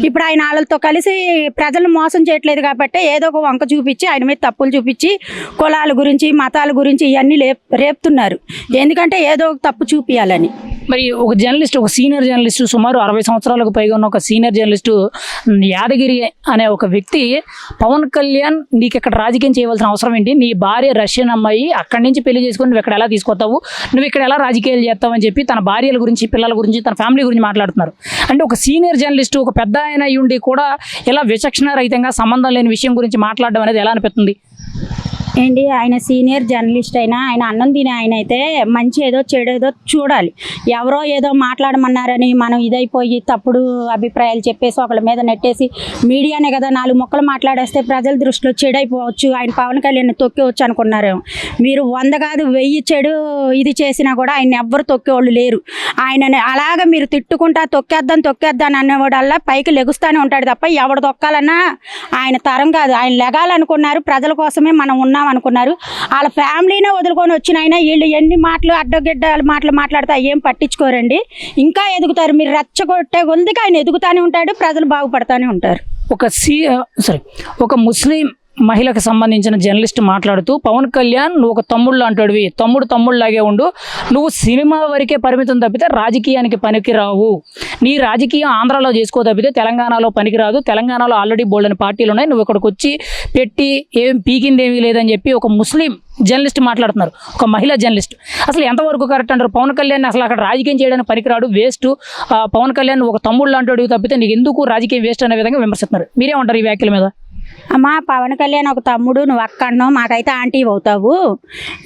ఇప్పుడు ఆయన వాళ్ళతో కలిసి ప్రజలను మోసం చేయట్లేదు కాబట్టి ఏదో ఒక వంక చూపించి ఆయన మీద తప్పులు చూపించి కులాల గురించి మతాల గురించి ఇవన్నీ రేపుతున్నారు, ఎందుకంటే ఏదో ఒక తప్పు చూపించాలని. మరి ఒక జర్నలిస్ట్, ఒక సీనియర్ జర్నలిస్టు, సుమారు 60 సంవత్సరాలకు పైగా ఉన్న ఒక సీనియర్ జర్నలిస్టు యాదగిరి అనే ఒక వ్యక్తి, పవన్ కళ్యాణ్ నీకు ఇక్కడ రాజకీయం చేయవలసిన అవసరం ఏంటి, నీ భార్య రష్యన్ అమ్మాయి, అక్కడి నుంచి పెళ్లి చేసుకుని నువ్వు ఇక్కడ ఎలా తీసుకొస్తావు, నువ్వు ఇక్కడ ఎలా రాజకీయాలు చేస్తావు అని చెప్పి తన భార్యల గురించి, పిల్లల గురించి, తన ఫ్యామిలీ గురించి మాట్లాడుతున్నారు. అంటే ఒక సీనియర్ జర్నలిస్టు, ఒక పెద్ద ఆయన అయి ఉండి కూడా ఇలా విచక్షణ రహితంగా సంబంధం లేని విషయం గురించి మాట్లాడడం అనేది ఎలా అనిపిస్తుంది? ఏంటి ఆయన సీనియర్ జర్నలిస్ట్ అయినా, ఆయన అన్నం తినే ఆయన అయితే మంచి ఏదో చెడు ఏదో చూడాలి. ఎవరో ఏదో మాట్లాడమన్నారని మనం ఇదైపోయి తప్పుడు అభిప్రాయాలు చెప్పేసి ఒకళ్ళ మీద నెట్టేసి మీడియానే కదా 4 ముక్కలు మాట్లాడేస్తే ప్రజల దృష్టిలో చెడైపోవచ్చు, ఆయన పవన్ కళ్యాణ్ తొక్కేవచ్చు అనుకున్నారేమో. మీరు 100 కాదు 1000 చెడు ఇది చేసినా కూడా ఆయన ఎవ్వరు తొక్కేవాళ్ళు లేరు. ఆయనని అలాగ మీరు తిట్టుకుంటా తొక్కేద్దాం అనేవాడల్లా పైకి లెగుస్తూనే ఉంటాడు తప్ప ఎవడు తొక్కాలన్నా ఆయన తరం కాదు. ఆయన లెగాలనుకున్నారు, ప్రజల కోసమే మనం ఉన్నాం అనుకున్నారు. వాళ్ళ ఫ్యామిలీనే వదులుకొని వచ్చిన ఆయన వీళ్ళు ఎన్ని మాటలు అడ్డగిడ్డ మాటలు మాట్లాడితే ఏం పట్టించుకోరండి, ఇంకా ఎదుగుతారు. మీరు రెచ్చగొట్టే కొద్దిగా ఆయన ఎదుగుతూనే ఉంటాడు, ప్రజలు బాగుపడతానే ఉంటారు. ఒక ముస్లిం మహిళకు సంబంధించిన జర్నలిస్ట్ మాట్లాడుతూ, పవన్ కళ్యాణ్ నువ్వు ఒక తమ్ముళ్ళు అంటాడువి, తమ్ముళ్ళలాగే ఉండు, నువ్వు సినిమా వరకే పరిమితం తప్పితే రాజకీయానికి పనికిరావు, నీ రాజకీయం ఆంధ్రాలో చేసుకో తప్పితే తెలంగాణలో పనికిరాదు, తెలంగాణలో ఆల్రెడీ బోల్డని పార్టీలు ఉన్నాయి, నువ్వు ఇక్కడికి వచ్చి పెట్టి ఏం పీకిందేమీ లేదని చెప్పి ఒక ముస్లిం జర్నలిస్ట్ మాట్లాడుతున్నారు, ఒక మహిళా జర్నలిస్ట్. అసలు ఎంతవరకు కరెక్ట్ అంటారు? పవన్ కళ్యాణ్ అసలు అక్కడ రాజకీయం చేయడానికి పనికిరాడు, వేస్ట్, పవన్ కళ్యాణ్ ఒక తమ్ముళ్ళు అంటాడు తప్పితే నీకు ఎందుకు రాజకీయం వేస్ట్ అనే విధంగా విమర్శిస్తున్నారు. మీరేమంటారు ఈ వ్యాఖ్యల మీద? అమ్మా పవన్ కళ్యాణ్ ఒక తమ్ముడు, నువ్వు అక్క అన్నావు, మాకైతే ఆంటీ అవుతావు.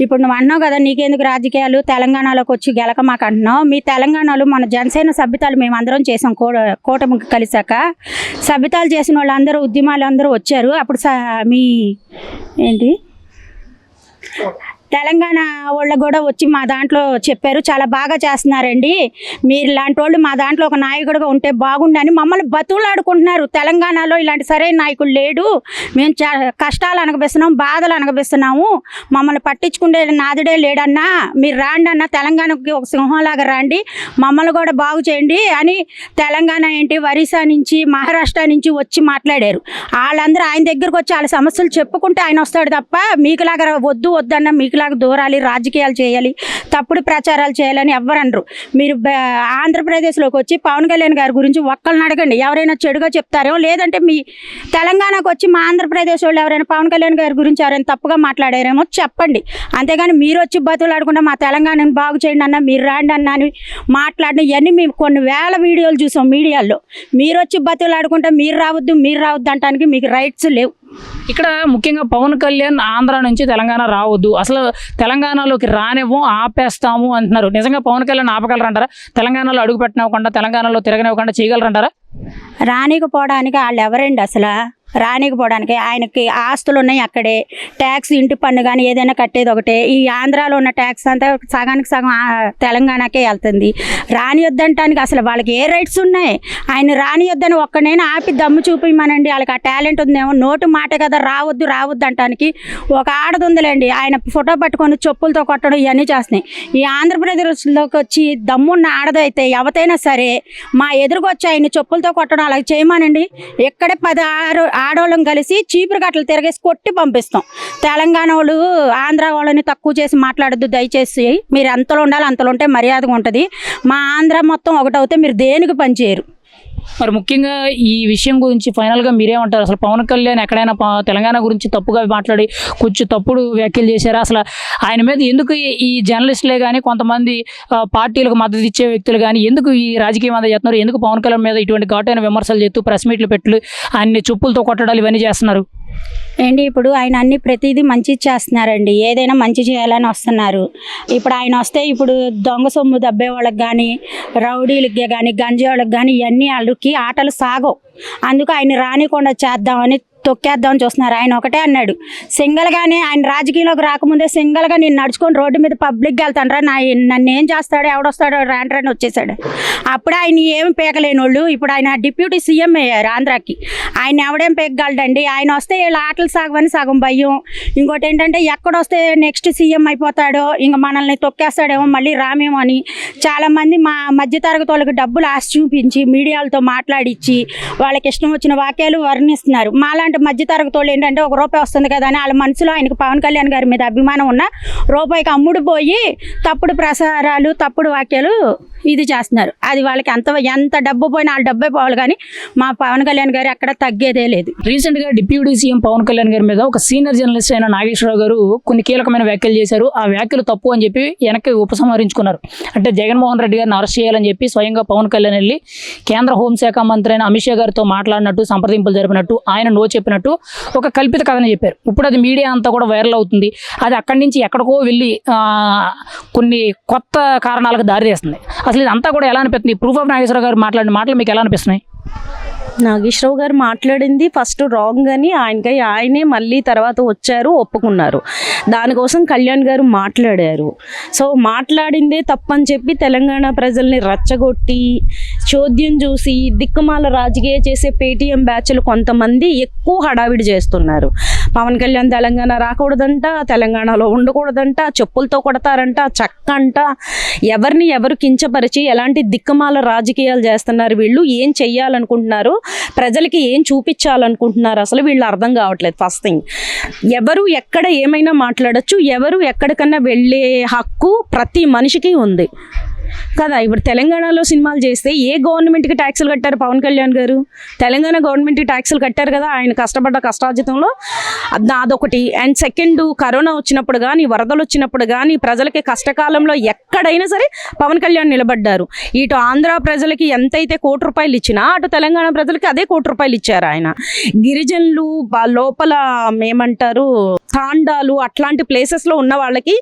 ఇప్పుడు నువ్వు అన్నావు కదా నీకెందుకు రాజకీయాలు, తెలంగాణలోకి వచ్చి గెలక మాకు అంటున్నావు. మీ తెలంగాణలో మన జనసేన సభ్యతలు మేము అందరం చేసాం, కూటమికి కలిసాక సభ్యతలు చేసిన వాళ్ళందరూ ఉద్యమాలు అందరూ వచ్చారు. అప్పుడు మీ ఏంటి తెలంగాణ వాళ్ళు కూడా వచ్చి మా దాంట్లో చెప్పారు, చాలా బాగా చేస్తున్నారండి, మీరు ఇలాంటి వాళ్ళు మా దాంట్లో ఒక నాయకుడిగా ఉంటే బాగుండని మమ్మల్ని బతుకులాడుకుంటున్నారు. తెలంగాణలో ఇలాంటి సరైన నాయకుడు లేడు, మేము కష్టాలు అనగబిస్తున్నాం, బాధలు అనగబిస్తున్నాము, మమ్మల్ని పట్టించుకునే నాదుడే లేడన్నా, మీరు రాండి అన్న, తెలంగాణకి ఒక సింహంలాగా రండి, మమ్మల్ని కూడా బాగు చేయండి అని తెలంగాణ ఏంటి ఒరిస్సా నుంచి మహారాష్ట్ర నుంచి వచ్చి మాట్లాడారు. వాళ్ళందరూ ఆయన దగ్గరకు వచ్చి వాళ్ళ సమస్యలు చెప్పుకుంటే ఆయన వస్తాడు తప్ప మీకులాగా వద్దన్న, మీకులాగా దూరాలి, రాజకీయాలు చేయాలి, తప్పుడు ప్రచారాలు చేయాలని ఎవ్వరనరు. మీరు ఆంధ్రప్రదేశ్లోకి వచ్చి పవన్ కళ్యాణ్ గారి గురించి ఒక్కళ్ళని అడగండి, ఎవరైనా చెడుగా చెప్తారేమో, లేదంటే మీ తెలంగాణకు వచ్చి మా ఆంధ్రప్రదేశ్ వాళ్ళు ఎవరైనా పవన్ కళ్యాణ్ గారి గురించి ఎవరైనా తప్పుగా మాట్లాడారేమో చెప్పండి. అంతేగాని మీరు వచ్చి బతులాడకుండా మా తెలంగాణను బాగు చేయండి అన్న, మీరు రాండి అన్న అని మాట్లాడిన ఇవన్నీ మేము కొన్ని వేల వీడియోలు చూసాం మీడియాలో. మీరు వచ్చి బతులాడుకుంటే మీరు రావద్దు అంటానికి మీకు రైట్స్ లేవు. ఇక్కడ ముఖ్యంగా పవన్ కళ్యాణ్ ఆంధ్ర నుంచి తెలంగాణ రావద్దు, అసలు తెలంగాణలోకి రానివ్వం, ఆపేస్తాము అంటున్నారు. నిజంగా పవన్ కళ్యాణ్ ఆపగలరంటారా? తెలంగాణలో అడుగు పెట్టనివ్వకుండా, తెలంగాణలో తిరగనివ్వకుండా చేయగలరంటారా? రానికపోవడానికి వాళ్ళు ఎవరండి అసలు? రానికపోవడానికి ఆయనకి ఆస్తులు ఉన్నాయి అక్కడే, ట్యాక్స్ ఇంటి పన్ను కానీ ఏదైనా కట్టేది ఒకటే. ఈ ఆంధ్రాలో ఉన్న ట్యాక్స్ అంతా సగానికి సగం తెలంగాణకే వెళ్తుంది. రానియొద్దంటానికి అసలు వాళ్ళకి ఏ రైట్స్ ఉన్నాయి? ఆయన రానియొద్దని ఒక్కనైనా ఆపి దమ్ము చూపిమనండి, వాళ్ళకి ఆ టాలెంట్ ఉందేమో. నోటు మాట కదా రావద్దు అంటానికి. ఒక ఆడది ఉందిలేండి, ఆయన ఫోటో పట్టుకొని చెప్పులతో కొట్టడం ఇవన్నీ చేస్తున్నాయి. ఈ ఆంధ్రప్రదేశ్లోకి వచ్చి దమ్మున్న ఆడదైతే ఎవరైనా సరే మా ఎదురుకొచ్చి ఆయన చెప్పులతో కొట్టడం అలా చేయమానండి. ఎక్కడే 10 ఆడవాళ్ళం కలిసి చీపురు గట్టలు తిరగేసి కొట్టి పంపిస్తాం. తెలంగాణ వాళ్ళు ఆంధ్ర వాళ్ళని తక్కువ చేసి మాట్లాడద్దు దయచేసి. మీరు ఎంతలో ఉండాలి అంతలో ఉంటే మర్యాదగా ఉంటుంది. మా ఆంధ్ర మొత్తం ఒకటవుతే మీరు దేనికి పనిచేయరు. మరి ముఖ్యంగా ఈ విషయం గురించి ఫైనల్గా మీరేమంటారు? అసలు పవన్ కళ్యాణ్ ఎక్కడైనా తెలంగాణ గురించి తప్పుగా మాట్లాడి కొంచెం తప్పుడు వ్యాఖ్యలు చేశారా? అసలు ఆయన మీద ఎందుకు ఈ జర్నలిస్టులే కానీ, కొంతమంది పార్టీలకు మద్దతు ఇచ్చే వ్యక్తులు కానీ ఎందుకు ఈ రాజకీయం అంతా చేస్తున్నారు? ఎందుకు పవన్ కళ్యాణ్ మీద ఇటువంటి ఘాటైన విమర్శలు చేస్తూ ప్రెస్ మీట్లు పెట్టి ఆయన్ని చెప్పులతో కొట్టడాలు ఇవన్నీ చేస్తున్నారు? ఏంటి ఇప్పుడు ఆయన అన్ని ప్రతిదీ మంచి చేస్తున్నారండి, ఏదైనా మంచి చేయాలని వస్తున్నారు. ఇప్పుడు ఆయన వస్తే ఇప్పుడు దొంగ సొమ్ము దబ్బే వాళ్ళకి కానీ, రౌడీలకి కానీ, గంజి వాళ్ళకి కానీ ఇవన్నీ వాళ్ళకి ఆటలు సాగవు. అందుకు ఆయన రానికుండా చేద్దామని తొక్కేద్దామని చూస్తున్నారు. ఆయన ఒకటే అన్నాడు, సింగల్గానే ఆయన రాజకీయంలోకి రాకముందే సింగల్గా నేను నడుచుకొని రోడ్డు మీద పబ్లిక్గా వెళ్తాను రా, నన్ను ఏం చేస్తాడో ఎవడొస్తాడో రాని వచ్చేసాడు. అప్పుడు ఆయన ఏమి పీకలేని వాళ్ళు ఇప్పుడు ఆయన డిప్యూటీ సీఎం అయ్యారు ఆంధ్రాకి. ఆయన ఎవడేం పీకగలడండి? ఆయన వస్తే వీళ్ళ ఆటలు సాగమని సగం భయం. ఇంకోటి ఏంటంటే ఎక్కడొస్తే నెక్స్ట్ సీఎం అయిపోతాడో, ఇంక మనల్ని తొక్కేస్తాడేమో, మళ్ళీ రామేమో అని చాలామంది మా మధ్యతరగతి వాళ్ళకి డబ్బులు ఆశ చూపించి మీడియాలతో మాట్లాడించి వాళ్ళకి ఇష్టం వచ్చిన వాక్యాలు వర్ణిస్తున్నారు. మాలాంటి మధ్యతరగతి వాళ్ళు ఏంటంటే ₹1 వస్తుంది కదా అని వాళ్ళ మనసులో ఆయనకు పవన్ కళ్యాణ్ గారి మీద అభిమానం ఉన్న రూపాయికి అమ్ముడు పోయి తప్పుడు ప్రసారాలు, తప్పుడు వాక్యాలు ఇది చేస్తున్నారు. అది వాళ్ళకి ఎంత డబ్బు పోయినా వాళ్ళ డబ్బే పోవాలి, కానీ మా పవన్ కళ్యాణ్ గారు ఎక్కడ తగ్గేదే లేదు. రీసెంట్గా డిప్యూటీ సీఎం పవన్ కళ్యాణ్ గారి మీద ఒక సీనియర్ జర్నలిస్ట్ అయిన నాగేశ్వరరావు గారు కొన్ని కీలకమైన వ్యాఖ్యలు చేశారు. ఆ వ్యాఖ్యలు తప్పు అని చెప్పి వెనక్కి ఉపసంహరించుకున్నారు. అంటే జగన్మోహన్ రెడ్డి గారిని అరెస్ట్ చేయాలని చెప్పి స్వయంగా పవన్ కళ్యాణ్ వెళ్ళి కేంద్ర హోంశాఖ మంత్రి అయిన అమిత్ షా గారితో మాట్లాడినట్టు, సంప్రదింపులు జరిపినట్టు, ఆయన చెప్పినట్టు ఒక కల్పిత కథని చెప్పారు. ఇప్పుడు అది మీడియా అంతా కూడా వైరల్ అవుతుంది. అది అక్కడి నుంచి ఎక్కడికో వెళ్ళి కొన్ని కొత్త కారణాలకు దారితీస్తుంది. అసలు ఇదంతా కూడా ఎలా అనిపిస్తుంది? ప్రూఫ్ ఆఫ్ నాగేశ్వరరావు గారు మాట్లాడిన మాటలు మీకు ఎలా అనిపిస్తున్నాయి? నాగేశ్వరరావు గారు మాట్లాడింది ఫస్ట్ రాంగ్ అని ఆయనే మళ్ళీ తర్వాత వచ్చారు ఒప్పుకున్నారు. దానికోసం కళ్యాణ్ గారు మాట్లాడారు. సో మాట్లాడిందే తప్పని చెప్పి తెలంగాణ ప్రజల్ని రెచ్చగొట్టి చోద్యం చూసి దిక్కుమాల రాజకీయ చేసే పేటీఎం బ్యాచ్లు కొంతమంది ఎక్కువ హడావిడి చేస్తున్నారు. పవన్ కళ్యాణ్ తెలంగాణ రాకూడదంట, తెలంగాణలో ఉండకూడదంట, చెప్పులతో కొడతారంట, చక్క అంట, ఎవరిని ఎవరు కించపరిచి ఎలాంటి దిక్కుమాల రాజకీయాలు చేస్తున్నారు. వీళ్ళు ఏం చెయ్యాలనుకుంటున్నారు, ప్రజలకి ఏం చూపించాలనుకుంటున్నారు, అసలు వీళ్ళు అర్థం కావట్లేదు. ఫస్ట్ థింగ్, ఎవరు ఎక్కడ ఏమైనా మాట్లాడచ్చు, ఎవరు ఎక్కడికన్నా వెళ్ళే హక్కు ప్రతి మనిషికి ఉంది కదా. ఇప్పుడు తెలంగాణలో సినిమాలు చేస్తే ఏ గవర్నమెంట్కి ట్యాక్సులు కట్టారు పవన్ కళ్యాణ్ గారు? తెలంగాణ గవర్నమెంట్కి ట్యాక్సులు కట్టారు కదా ఆయన కష్టపడ్డ కష్టార్జితంలో. అదొకటి. అండ్ సెకండ్, కరోనా వచ్చినప్పుడు కానీ, వరదలు వచ్చినప్పుడు కానీ, ప్రజలకి కష్టకాలంలో ఎక్కడైనా సరే పవన్ కళ్యాణ్ నిలబడ్డారు. ఇటు ఆంధ్ర ప్రజలకి ఎంతైతే ₹1 ఇచ్చినా అటు తెలంగాణ ప్రజలకి అదే ₹1 ఇచ్చారు ఆయన. గిరిజనులు లోపల ఏమంటారు తాండాలు అట్లాంటి ప్లేసెస్లో ఉన్న వాళ్ళకి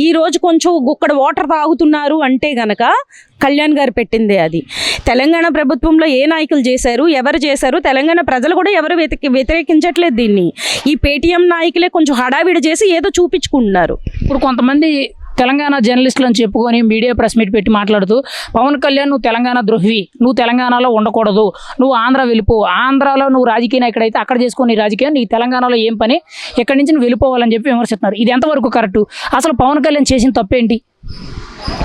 ఈరోజు కొంచెం గుక్కడ వాటర్ తాగుతున్నారు అంటే గనక కనుక కళ్యాణ్ గారు పెట్టిందే అది. తెలంగాణ ప్రభుత్వంలో ఏ నాయకులు చేశారు, ఎవరు చేశారు, తెలంగాణ ప్రజలు కూడా ఎవరు వ్యతిరేకించట్లేదు దీన్ని. ఈ పేటీఎం నాయకులే కొంచెం హడావిడి చేసి ఏదో చూపించుకుంటున్నారు. ఇప్పుడు కొంతమంది తెలంగాణ జర్నలిస్టులు అని చెప్పుకొని మీడియా ప్రెస్ మీట్ పెట్టి మాట్లాడుతూ పవన్ కళ్యాణ్ నువ్వు తెలంగాణ ద్రోహి, నువ్వు తెలంగాణలో ఉండకూడదు, నువ్వు ఆంధ్ర వెళ్ళిపో, ఆంధ్రాలో నువ్వు రాజకీయ నాయకుడైతే అక్కడ చేసుకుని రాజకీయం, నీ తెలంగాణలో ఏం పని, ఎక్కడి నుంచి నువ్వు వెళ్ళిపోవాలని చెప్పి విమర్శిస్తున్నారు. ఇది ఎంతవరకు కరెక్టు? అసలు పవన్ కళ్యాణ్ చేసిన తప్పేంటి?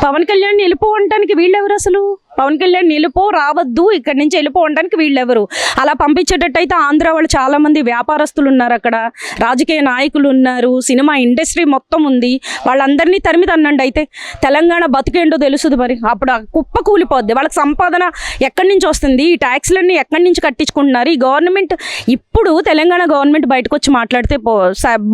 పవన్ కళ్యాణ్ వెళ్ళిపోవడానికి వీళ్ళెవరు? అసలు పవన్ కళ్యాణ్ రావద్దు ఇక్కడి నుంచి వెళ్ళిపోవడానికి వీళ్ళెవరు? అలా పంపించేటట్టయితే ఆంధ్ర వాళ్ళు చాలామంది వ్యాపారస్తులు ఉన్నారు, అక్కడ రాజకీయ నాయకులు ఉన్నారు, సినిమా ఇండస్ట్రీ మొత్తం ఉంది, వాళ్ళందరినీ తరిమి తన్నండి. అయితే తెలంగాణ బతుకేంటో తెలుస్తుంది మరి. అప్పుడు ఆ కుప్ప కూలిపోద్ది. వాళ్ళకి సంపాదన ఎక్కడి నుంచి వస్తుంది? ఈ ట్యాక్స్లన్నీ ఎక్కడి నుంచి కట్టించుకుంటున్నారు? ఈ గవర్నమెంట్ ఇప్పుడు తెలంగాణ గవర్నమెంట్ బయటకు వచ్చి మాట్లాడితే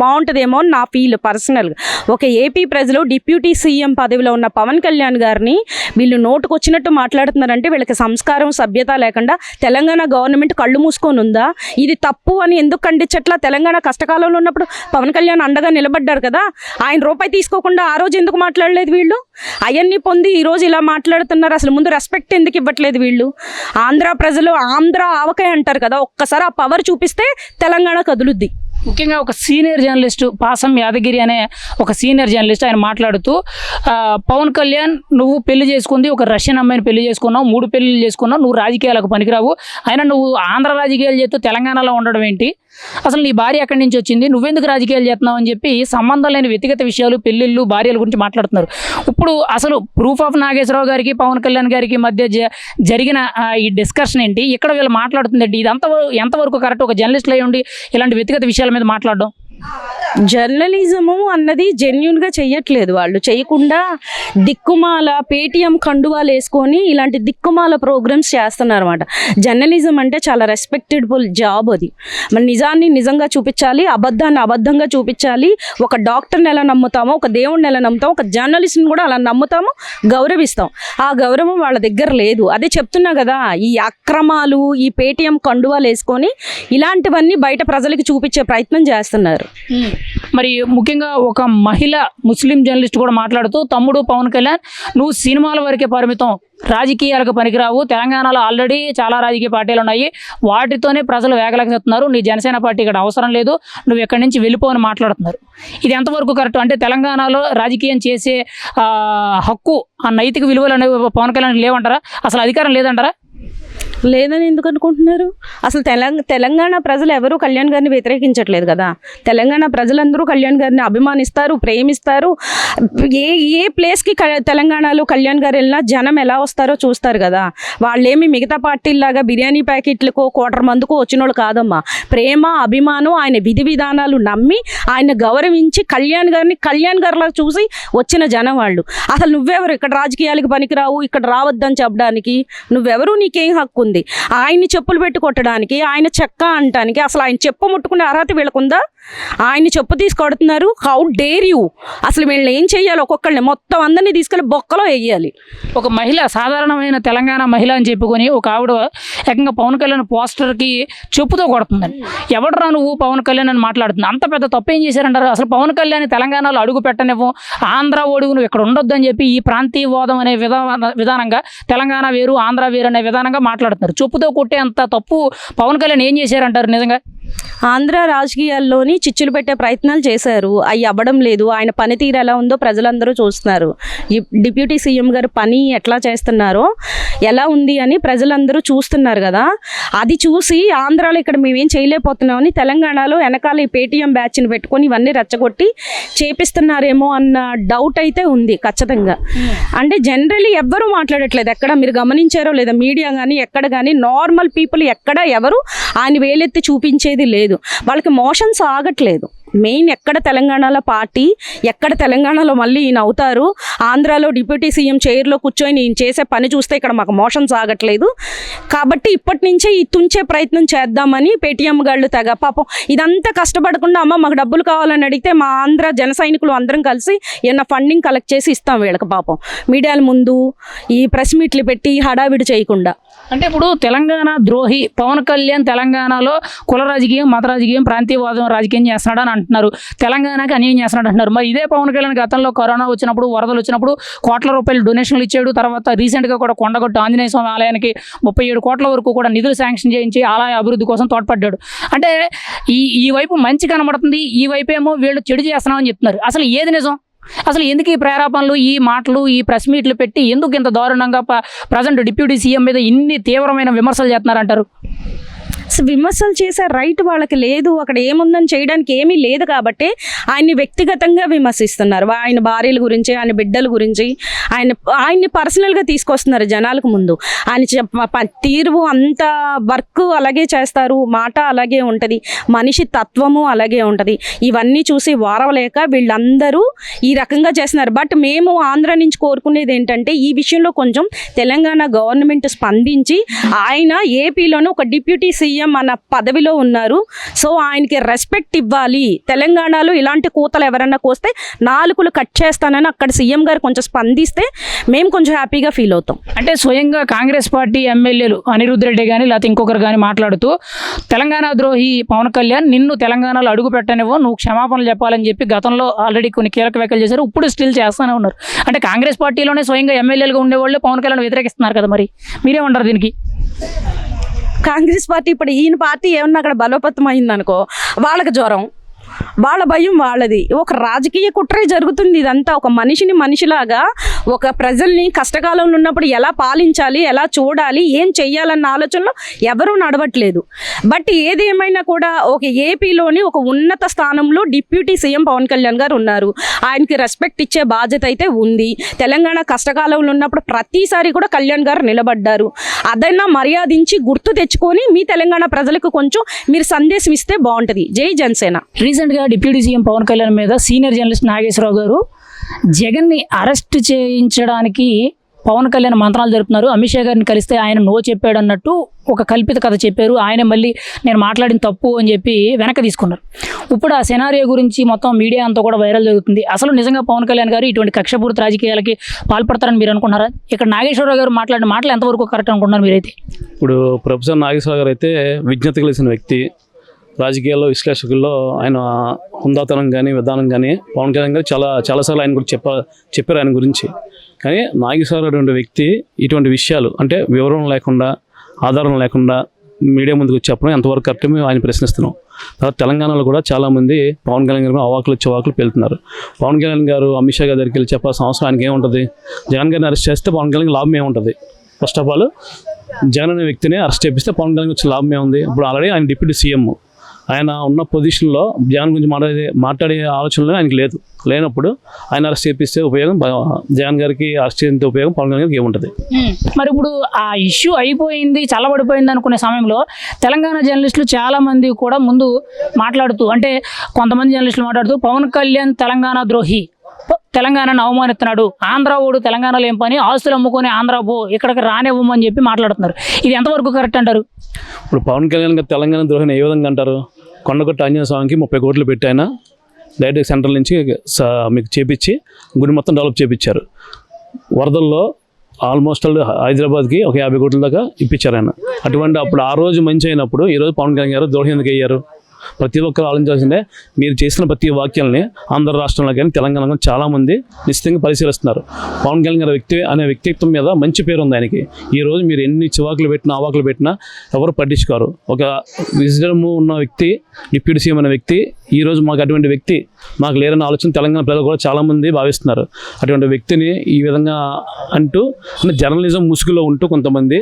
బాగుంటుందేమో అని నా ఫీల్ పర్సనల్గా. ఒక ఏపీ ప్రజలు డిప్యూటీ సీఎం పదవిలో ఉన్న పవన్ కళ్యాణ్ గారిని వీళ్ళు నోటుకొచ్చినట్టు మాట్లాడుతున్నారంటే వీళ్ళకి సంస్కారం సభ్యత లేకుండా తెలంగాణ గవర్నమెంట్ కళ్ళు మూసుకొని ఉందా? ఇది తప్పు అని ఎందుకు ఖండించట్లా? తెలంగాణ కష్టకాలంలో ఉన్నప్పుడు పవన్ కళ్యాణ్ అండగా నిలబడ్డారు కదా, ఆయన రూపాయి తీసుకోకుండా ఆ రోజు ఎందుకు మాట్లాడలేదు వీళ్ళు? అవన్నీ పొంది ఈరోజు ఇలా మాట్లాడుతున్నారు. అసలు ముందు రెస్పెక్ట్ ఎందుకు ఇవ్వట్లేదు వీళ్ళు? ఆంధ్ర ప్రజలు ఆంధ్ర ఆవకాయ అంటారు కదా, ఒక్కసారి ఆ పవర్ చూపిస్తే తెలంగాణ కదులుద్ది. ముఖ్యంగా ఒక సీనియర్ జర్నలిస్టు పాసం యాదగిరి అనే ఒక సీనియర్ జర్నలిస్ట్ ఆయన మాట్లాడుతూ పవన్ కళ్యాణ్ నువ్వు పెళ్లి చేసుకుంది ఒక రష్యన్ అమ్మాయిని పెళ్లి చేసుకున్నావు, 3 పెళ్లిళ్ళు చేసుకున్నావు, నువ్వు రాజకీయాలకు పనికిరావు, అయినా నువ్వు ఆంధ్ర రాజకీయాలు చేస్తూ తెలంగాణలో ఉండడం ఏంటి, అసలు నీ భార్య ఎక్కడి నుంచి వచ్చింది, నువ్వెందుకు రాజకీయాలు చేస్తున్నావు అని చెప్పి సంబంధం లేని వ్యక్తిగత విషయాలు, పెళ్ళిళ్ళు, భార్యల గురించి మాట్లాడుతున్నారు. ఇప్పుడు అసలు ప్రూఫ్ ఆఫ్ నాగేశ్వరరావు గారికి పవన్ కళ్యాణ్ గారికి మధ్య జరిగిన ఈ డిస్కషన్ ఏంటి, ఇక్కడ వీళ్ళు మాట్లాడుతుంది ఏంటి, ఇది ఎంతవరకు కరెక్ట్? ఒక జర్నలిస్టులు అయి ఉండి ఇలాంటి వ్యక్తిగత విషయాల మీద మాట్లాడడం. జర్నలిజము అన్నది జెన్యున్గా చెయ్యట్లేదు. వాళ్ళు చేయకుండా దిక్కుమాల పేటీఎం కండువాలు వేసుకొని ఇలాంటి దిక్కుమాల ప్రోగ్రామ్స్ చేస్తున్నారు అనమాట. జర్నలిజం అంటే చాలా రెస్పెక్టెడ్బుల్ జాబ్. అది మన నిజాన్ని నిజంగా చూపించాలి, అబద్ధాన్ని అబద్ధంగా చూపించాలి. ఒక డాక్టర్ని ఎలా నమ్ముతామో, ఒక దేవుడిని ఎలా నమ్ముతామో, ఒక జర్నలిస్ట్ని కూడా అలా నమ్ముతామో, గౌరవిస్తాం. ఆ గౌరవం వాళ్ళ దగ్గర లేదు. అదే చెప్తున్నా కదా, ఈ అక్రమాలు, ఈ పేటీఎం కండువాలు వేసుకొని ఇలాంటివన్నీ బయట ప్రజలకి చూపించే ప్రయత్నం చేస్తున్నారు. మరి ముఖ్యంగా ఒక మహిళ ముస్లిం జర్నలిస్ట్ కూడా మాట్లాడుతూ తమ్ముడు పవన్ కళ్యాణ్ నువ్వు సినిమాల వరకే పరిమితం, రాజకీయాలకు పనికిరావు, తెలంగాణలో ఆల్రెడీ చాలా రాజకీయ పార్టీలు ఉన్నాయి, వాటితోనే ప్రజలు వేగలేకపోతున్నారు, నీ జనసేన పార్టీ ఇక్కడ అవసరం లేదు, నువ్వు ఎక్కడి నుంచి వెళ్ళిపోవని మాట్లాడుతున్నారు. ఇది ఎంతవరకు కరెక్ట్? అంటే తెలంగాణలో రాజకీయం చేసే హక్కు, ఆ నైతిక విలువలు అనేవి పవన్ కళ్యాణ్ లేవంటారా? అసలు అధికారం లేదంటారా? లేదని ఎందుకు అనుకుంటున్నారు? అసలు తెలంగాణ ప్రజలు ఎవరు కళ్యాణ్ గారిని వ్యతిరేకించట్లేదు కదా. తెలంగాణ ప్రజలందరూ కళ్యాణ్ గారిని అభిమానిస్తారు, ప్రేమిస్తారు. ఏ ప్లేస్కి తెలంగాణలో కళ్యాణ్ గారు వెళ్ళినా జనం ఎలా వస్తారో చూస్తారు కదా. వాళ్ళేమి మిగతా పార్టీల్లాగా బిర్యానీ ప్యాకెట్లకు 1/4 మందికో వచ్చిన వాళ్ళు కాదమ్మా. ప్రేమ, అభిమానం, ఆయన విధి విధానాలు నమ్మి ఆయన గౌరవించి కళ్యాణ్ గారిలా చూసి వచ్చిన జనం వాళ్ళు. అసలు నువ్వెవరు ఇక్కడ రాజకీయాలకు పనికిరావు, ఇక్కడ రావద్దని చెప్పడానికి? నువ్వెవరు? నీకేం హక్కు ఉంది? ఆయన్ని చెప్పులు పెట్టి కొట్టడానికి, ఆయన చెక్క అంటానికి? అసలు ఆయన చెప్పు ముట్టుకునే అర్హత వీళ్ళకుందా? ఆయన్ని చెప్పు తీసుకొడుతున్నారు. How dare you! అసలు వీళ్ళని ఏం చేయాలి? ఒక్కొక్కళ్ళని మొత్తం అందరినీ తీసుకెళ్ళి బొక్కలో వేయాలి. ఒక మహిళ, సాధారణమైన తెలంగాణ మహిళ అని చెప్పుకొని ఒక ఆవిడ ఏకంగా పవన్ కళ్యాణ్ పోస్టర్కి చెప్పుతో కొడుతుందని. ఎవడరా నువ్వు పవన్ కళ్యాణ్ అని మాట్లాడుతుంది? అంత పెద్ద తప్పు ఏం చేశారంటారు? అసలు పవన్ కళ్యాణ్ తెలంగాణలో అడుగు పెట్టనివ్వం, ఆంధ్ర ఓడుగు నువ్వు ఇక్కడ ఉండొద్దు అని చెప్పి ఈ ప్రాంతీయవాదం అనే విధానంగా తెలంగాణ వేరు ఆంధ్ర వేరు అనే విధానంగా మాట్లాడుతున్నారు. చెప్పుతో కొట్టే అంత తప్పు పవన్ కళ్యాణ్ ఏం చేశారంటారు నిజంగా? ఆంధ్ర రాజకీయాల్లోని చిచ్చులు పెట్టే ప్రయత్నాలు చేశారు, అవి అవ్వడం లేదు. ఆయన పనితీరు ఎలా ఉందో ప్రజలందరూ చూస్తున్నారు. డిప్యూటీ సీఎం గారు పని ఎట్లా చేస్తున్నారో, ఎలా ఉంది అని ప్రజలందరూ చూస్తున్నారు కదా. అది చూసి ఆంధ్రాలో ఇక్కడ మేమేం చేయలేకపోతున్నామని తెలంగాణలో వెనకాల ఈ పేటీఎం బ్యాచ్ని పెట్టుకొని ఇవన్నీ రెచ్చగొట్టి చేపిస్తున్నారేమో అన్న డౌట్ అయితే ఉంది ఖచ్చితంగా. అంటే జనరల్లీ ఎవ్వరూ మాట్లాడట్లేదు. ఎక్కడ మీరు గమనించారో లేదా, మీడియా కానీ ఎక్కడ కానీ నార్మల్ పీపుల్ ఎక్కడ ఎవరు ఆయన వేలెత్తి చూపించేది లేదు. వాళ్ళకి మోషన్స్ ఆగట్లేదు. మెయిన్ ఎక్కడ తెలంగాణలో పార్టీ, ఎక్కడ తెలంగాణలో మళ్ళీ ఈయన అవుతారు, ఆంధ్రాలో డిప్యూటీ సీఎం చైర్లో కూర్చొని ఈయన చేసే పని చూస్తే ఇక్కడ మాకు మోషన్స్ ఆగట్లేదు. కాబట్టి ఇప్పటి నుంచే ఈ తుంచే ప్రయత్నం చేద్దామని పేటీఎం గాళ్ళు తెగ పాపం ఇదంతా కష్టపడకుండా, అమ్మ మాకు డబ్బులు కావాలని అడిగితే మా ఆంధ్ర జన సైనికులు అందరం కలిసి ఏమన్నా ఫండింగ్ కలెక్ట్ చేసి ఇస్తాం వీళ్ళకి. పాపం మీడియాల ముందు ఈ ప్రెస్ మీట్లు పెట్టి హడావిడి చేయకుండా. అంటే ఇప్పుడు తెలంగాణ ద్రోహి పవన్ కళ్యాణ్ తెలంగాణలో కుల రాజకీయం, మత రాజకీయం, ప్రాంతీయవాదం రాజకీయం చేస్తున్నాడని అంటున్నారు, తెలంగాణకి అన్యాయం చేస్తున్నాడు అంటున్నారు. మరి ఇదే పవన్ కళ్యాణ్ గతంలో కరోనా వచ్చినప్పుడు, వరదలు వచ్చినప్పుడు కోట్ల రూపాయలు డొనేషన్లు ఇచ్చాడు. తర్వాత రీసెంట్గా కూడా కొండగట్టు ఆంజనేయ స్వామి ఆలయానికి 37 కోట్ల వరకు కూడా నిధులు శాంక్షన్ చేయించి ఆలయ అభివృద్ధి కోసం తోడ్పడ్డాడు. అంటే ఈ వైపు మంచి కనబడుతుంది, ఈ వైపు ఏమో వీళ్ళు చెడు చేస్తున్నామని చెప్తున్నారు. అసలు ఏది నిజం? అసలు ఎందుకు ఈ ప్రేరేపణలు, ఈ మాటలు, ఈ ప్రెస్ మీట్లు పెట్టి ఎందుకు ఇంత దారుణంగా ప్రజెంట్ డిప్యూటీ సీఎం మీద ఇన్ని తీవ్రమైన విమర్శలు చేస్తున్నారంటారు? విమర్శలు చేసే రైట్ వాళ్ళకి లేదు. అక్కడ ఏముందని చేయడానికి ఏమీ లేదు కాబట్టి ఆయన్ని వ్యక్తిగతంగా విమర్శిస్తున్నారు. ఆయన భార్యల గురించి, ఆయన బిడ్డల గురించి, ఆయన్ని పర్సనల్గా తీసుకొస్తున్నారు జనాలకు ముందు. ఆయన తీరు అంత వర్క్ అలాగే చేస్తారు, మాట అలాగే ఉంటుంది, మనిషి తత్వము అలాగే ఉంటుంది. ఇవన్నీ చూసి వారవలేక వీళ్ళందరూ ఈ రకంగా చేస్తున్నారు. బట్ మేము ఆంధ్ర నుంచి కోరుకునేది ఏంటంటే ఈ విషయంలో కొంచెం తెలంగాణ గవర్నమెంట్ స్పందించి, ఆయన ఏపీలోనూ ఒక డిప్యూటీ సీఎం మన పదవిలో ఉన్నారు, సో ఆయనకి రెస్పెక్ట్ ఇవ్వాలి. తెలంగాణలో ఇలాంటి కూతలు ఎవరన్నా కోస్తే నాలుకలు కట్ చేస్తానని అక్కడ సీఎం గారు కొంచెం స్పందిస్తే మేము కొంచెం హ్యాపీగా ఫీల్ అవుతాం. అంటే స్వయంగా కాంగ్రెస్ పార్టీ ఎమ్మెల్యేలు అనిరుద్ధ్ రెడ్డి కానీ లేకపోతే ఇంకొకరు కానీ మాట్లాడుతూ తెలంగాణ ద్రోహి పవన్ కళ్యాణ్ నిన్ను తెలంగాణలో అడుగు పెట్టనివ్వ, నువ్వు క్షమాపణలు చెప్పాలని చెప్పి గతంలో ఆల్రెడీ కొన్ని కీలక వ్యాఖ్యలు చేశారు, ఇప్పుడు స్టిల్ చేస్తూనే ఉన్నారు. అంటే కాంగ్రెస్ పార్టీలోనే స్వయంగా ఎమ్మెల్యేలుగా ఉండేవాళ్ళు పవన్ కళ్యాణ్ వ్యతిరేకిస్తున్నారు కదా, మరి మీరేమంటారు దీనికి? కాంగ్రెస్ పార్టీ ఇప్పుడు ఈయన పార్టీ ఏమన్నా అక్కడ బలోపేతం అయిందనుకో వాళ్ళకి జ్వరం, వాళ్ళ భయం వాళ్ళది. ఒక రాజకీయ కుట్రే జరుగుతుంది ఇదంతా. ఒక మనిషిని మనిషిలాగా, ఒక ప్రజల్ని కష్టకాలంలో ఉన్నప్పుడు ఎలా పాలించాలి, ఎలా చూడాలి, ఏం చెయ్యాలన్న ఆలోచనలో ఎవరూ నడవట్లేదు. బట్ ఏది ఏమైనా కూడా ఒక ఏపీలోని ఒక ఉన్నత స్థానంలో డిప్యూటీ సీఎం పవన్ కళ్యాణ్ గారు ఉన్నారు. ఆయనకి రెస్పెక్ట్ ఇచ్చే బాధ్యత అయితే ఉంది. తెలంగాణ కష్టకాలంలో ఉన్నప్పుడు ప్రతిసారి కూడా కళ్యాణ్ గారు నిలబడ్డారు. అదైనా మర్యాదించి గుర్తు తెచ్చుకొని మీ తెలంగాణ ప్రజలకు కొంచెం మీరు సందేశం ఇస్తే బాగుంటుంది. జై జనసేన. రీసెంట్గా డిప్యూటీ సీఎం పవన్ కళ్యాణ్ మీద సీనియర్ జర్నలిస్ట్ నాగేశ్వరరావు గారు జగన్ని అరెస్ట్ చేయించడానికి పవన్ కళ్యాణ్ మంత్రాలు జరుపుతున్నారు, అమిత్ షా గారిని కలిస్తే ఆయన నో చెప్పాడు అన్నట్టు ఒక కల్పిత కథ చెప్పారు. ఆయన మళ్ళీ నేను మాట్లాడిన తప్పు అని చెప్పి వెనక్కి తీసుకున్నారు. ఇప్పుడు ఆ సెనారియో గురించి మొత్తం మీడియా అంతా కూడా వైరల్ జరుగుతుంది. అసలు నిజంగా పవన్ కళ్యాణ్ గారు ఇటువంటి కక్షపూరిత రాజకీయాలకి పాల్పడతారని మీరు అనుకున్నారా? ఇక్కడ నాగేశ్వరరావు గారు మాట్లాడిన మాటలు ఎంతవరకు కరెక్ట్ అనుకుంటున్నారు మీరైతే? ఇప్పుడు ప్రొఫెసర్ నాగేశ్వరరావు గారు అయితే విజ్ఞత కలిసిన వ్యక్తి, రాజకీయాల్లో విశ్లేషకుల్లో ఆయన హుందాతనం కానీ విధానం కానీ పవన్ కళ్యాణ్ గారు చాలాసార్లు ఆయన గురించి చెప్పారు ఆయన గురించి. కానీ నాగేశ్వరరావు అటువంటి వ్యక్తి ఇటువంటి విషయాలు అంటే వివరణ లేకుండా, ఆధారం లేకుండా మీడియా ముందుకు చెప్పడం ఎంతవరకు కరెక్ట్ మేము ఆయన ప్రశ్నిస్తున్నాం. తర్వాత తెలంగాణలో కూడా చాలామంది పవన్ కళ్యాణ్ గారు అవాకులు పెళ్తున్నారు. పవన్ కళ్యాణ్ గారు అమిత్ షా గారి దగ్గరికి వెళ్ళి చెప్పాల్సిన అవసరం ఆయనకి ఏముంటుంది? జగన్ గారిని అరెస్ట్ చేస్తే పవన్ కళ్యాణ్ లాభం ఏముంటుంది? ఫస్ట్ ఆఫ్ ఆల్ జగన్ అనే వ్యక్తిని అరెస్ట్ చేపిస్తే పవన్ కళ్యాణ్ వచ్చిన లాభం ఏముంది? ఇప్పుడు ఆల్రెడీ ఆయన డిప్యూటీ సీఎం, ఆయన ఉన్న పొజిషన్లో జగన్ గురించి మాట్లాడే ఆలోచనలో ఆయనకి లేనప్పుడు ఆయన అరెస్ట్ చేపిస్తే ఉపయోగం జగన్ గారికి, అరెస్ట్ చేసే ఉపయోగం పవన్ కళ్యాణ్ గారికి ఏముంటుంది? మరి ఇప్పుడు ఆ ఇష్యూ అయిపోయింది, చల్లబడిపోయింది అనుకునే సమయంలో తెలంగాణ జర్నలిస్టులు చాలామంది కూడా ముందు మాట్లాడుతూ, అంటే కొంతమంది జర్నలిస్టులు మాట్లాడుతూ పవన్ కళ్యాణ్ తెలంగాణ ద్రోహి, తెలంగాణను అవమానిస్తున్నాడు, ఆంధ్ర ఓడు తెలంగాణలో ఏం పని, ఆస్తులు అమ్ముకొని ఆంధ్ర పో, ఇక్కడికి రానివ్వమని చెప్పి మాట్లాడుతున్నారు. ఇది ఎంతవరకు కరెక్ట్ అంటారు? ఇప్పుడు పవన్ కళ్యాణ్ గారు తెలంగాణ ద్రోహిని ఏ విధంగా అంటారు? కొండగట్టు ఆంజనేయ స్వామికి 30 కోట్లు పెట్టి ఆయన డైరెక్ట్ సెంట్రల్ నుంచి మీకు చేపించి గుడి మొత్తం డెవలప్ చేపించారు. వరదల్లో ఆల్మోస్ట్ హైదరాబాద్కి ఒక 50 కోట్ల దాకా ఇప్పించారు ఆయన. అటువంటి అప్పుడు ఆ రోజు మంచి అయినప్పుడు ఈరోజు పవన్ కళ్యాణ్ గారు ద్రోహి ఎందుకు అయ్యారు? ప్రతి ఒక్కరు ఆలోచించాల్సిందే. మీరు చేసిన ప్రతి వాక్యాలని ఆంధ్ర రాష్ట్రంలో కానీ తెలంగాణలో కానీ చాలామంది నిశ్చితంగా పరిశీలిస్తున్నారు. పవన్ కళ్యాణ్ గారి వ్యక్తిత్వం మీద మంచి పేరు ఉంది ఆయనకి. ఈరోజు మీరు ఎన్ని చివాకులు పెట్టినా, అవాకులు పెట్టినా ఎవరు పట్టించుకోరు. ఒక విజడము ఉన్న వ్యక్తి, డిప్యూటీ సీఎం అనే వ్యక్తి, ఈరోజు మాకు అటువంటి వ్యక్తి మాకు లేరన్న ఆలోచన తెలంగాణ ప్రజలు కూడా చాలామంది భావిస్తున్నారు. అటువంటి వ్యక్తిని ఈ విధంగా అంటూ జర్నలిజం ముసుగులో ఉంటూ కొంతమంది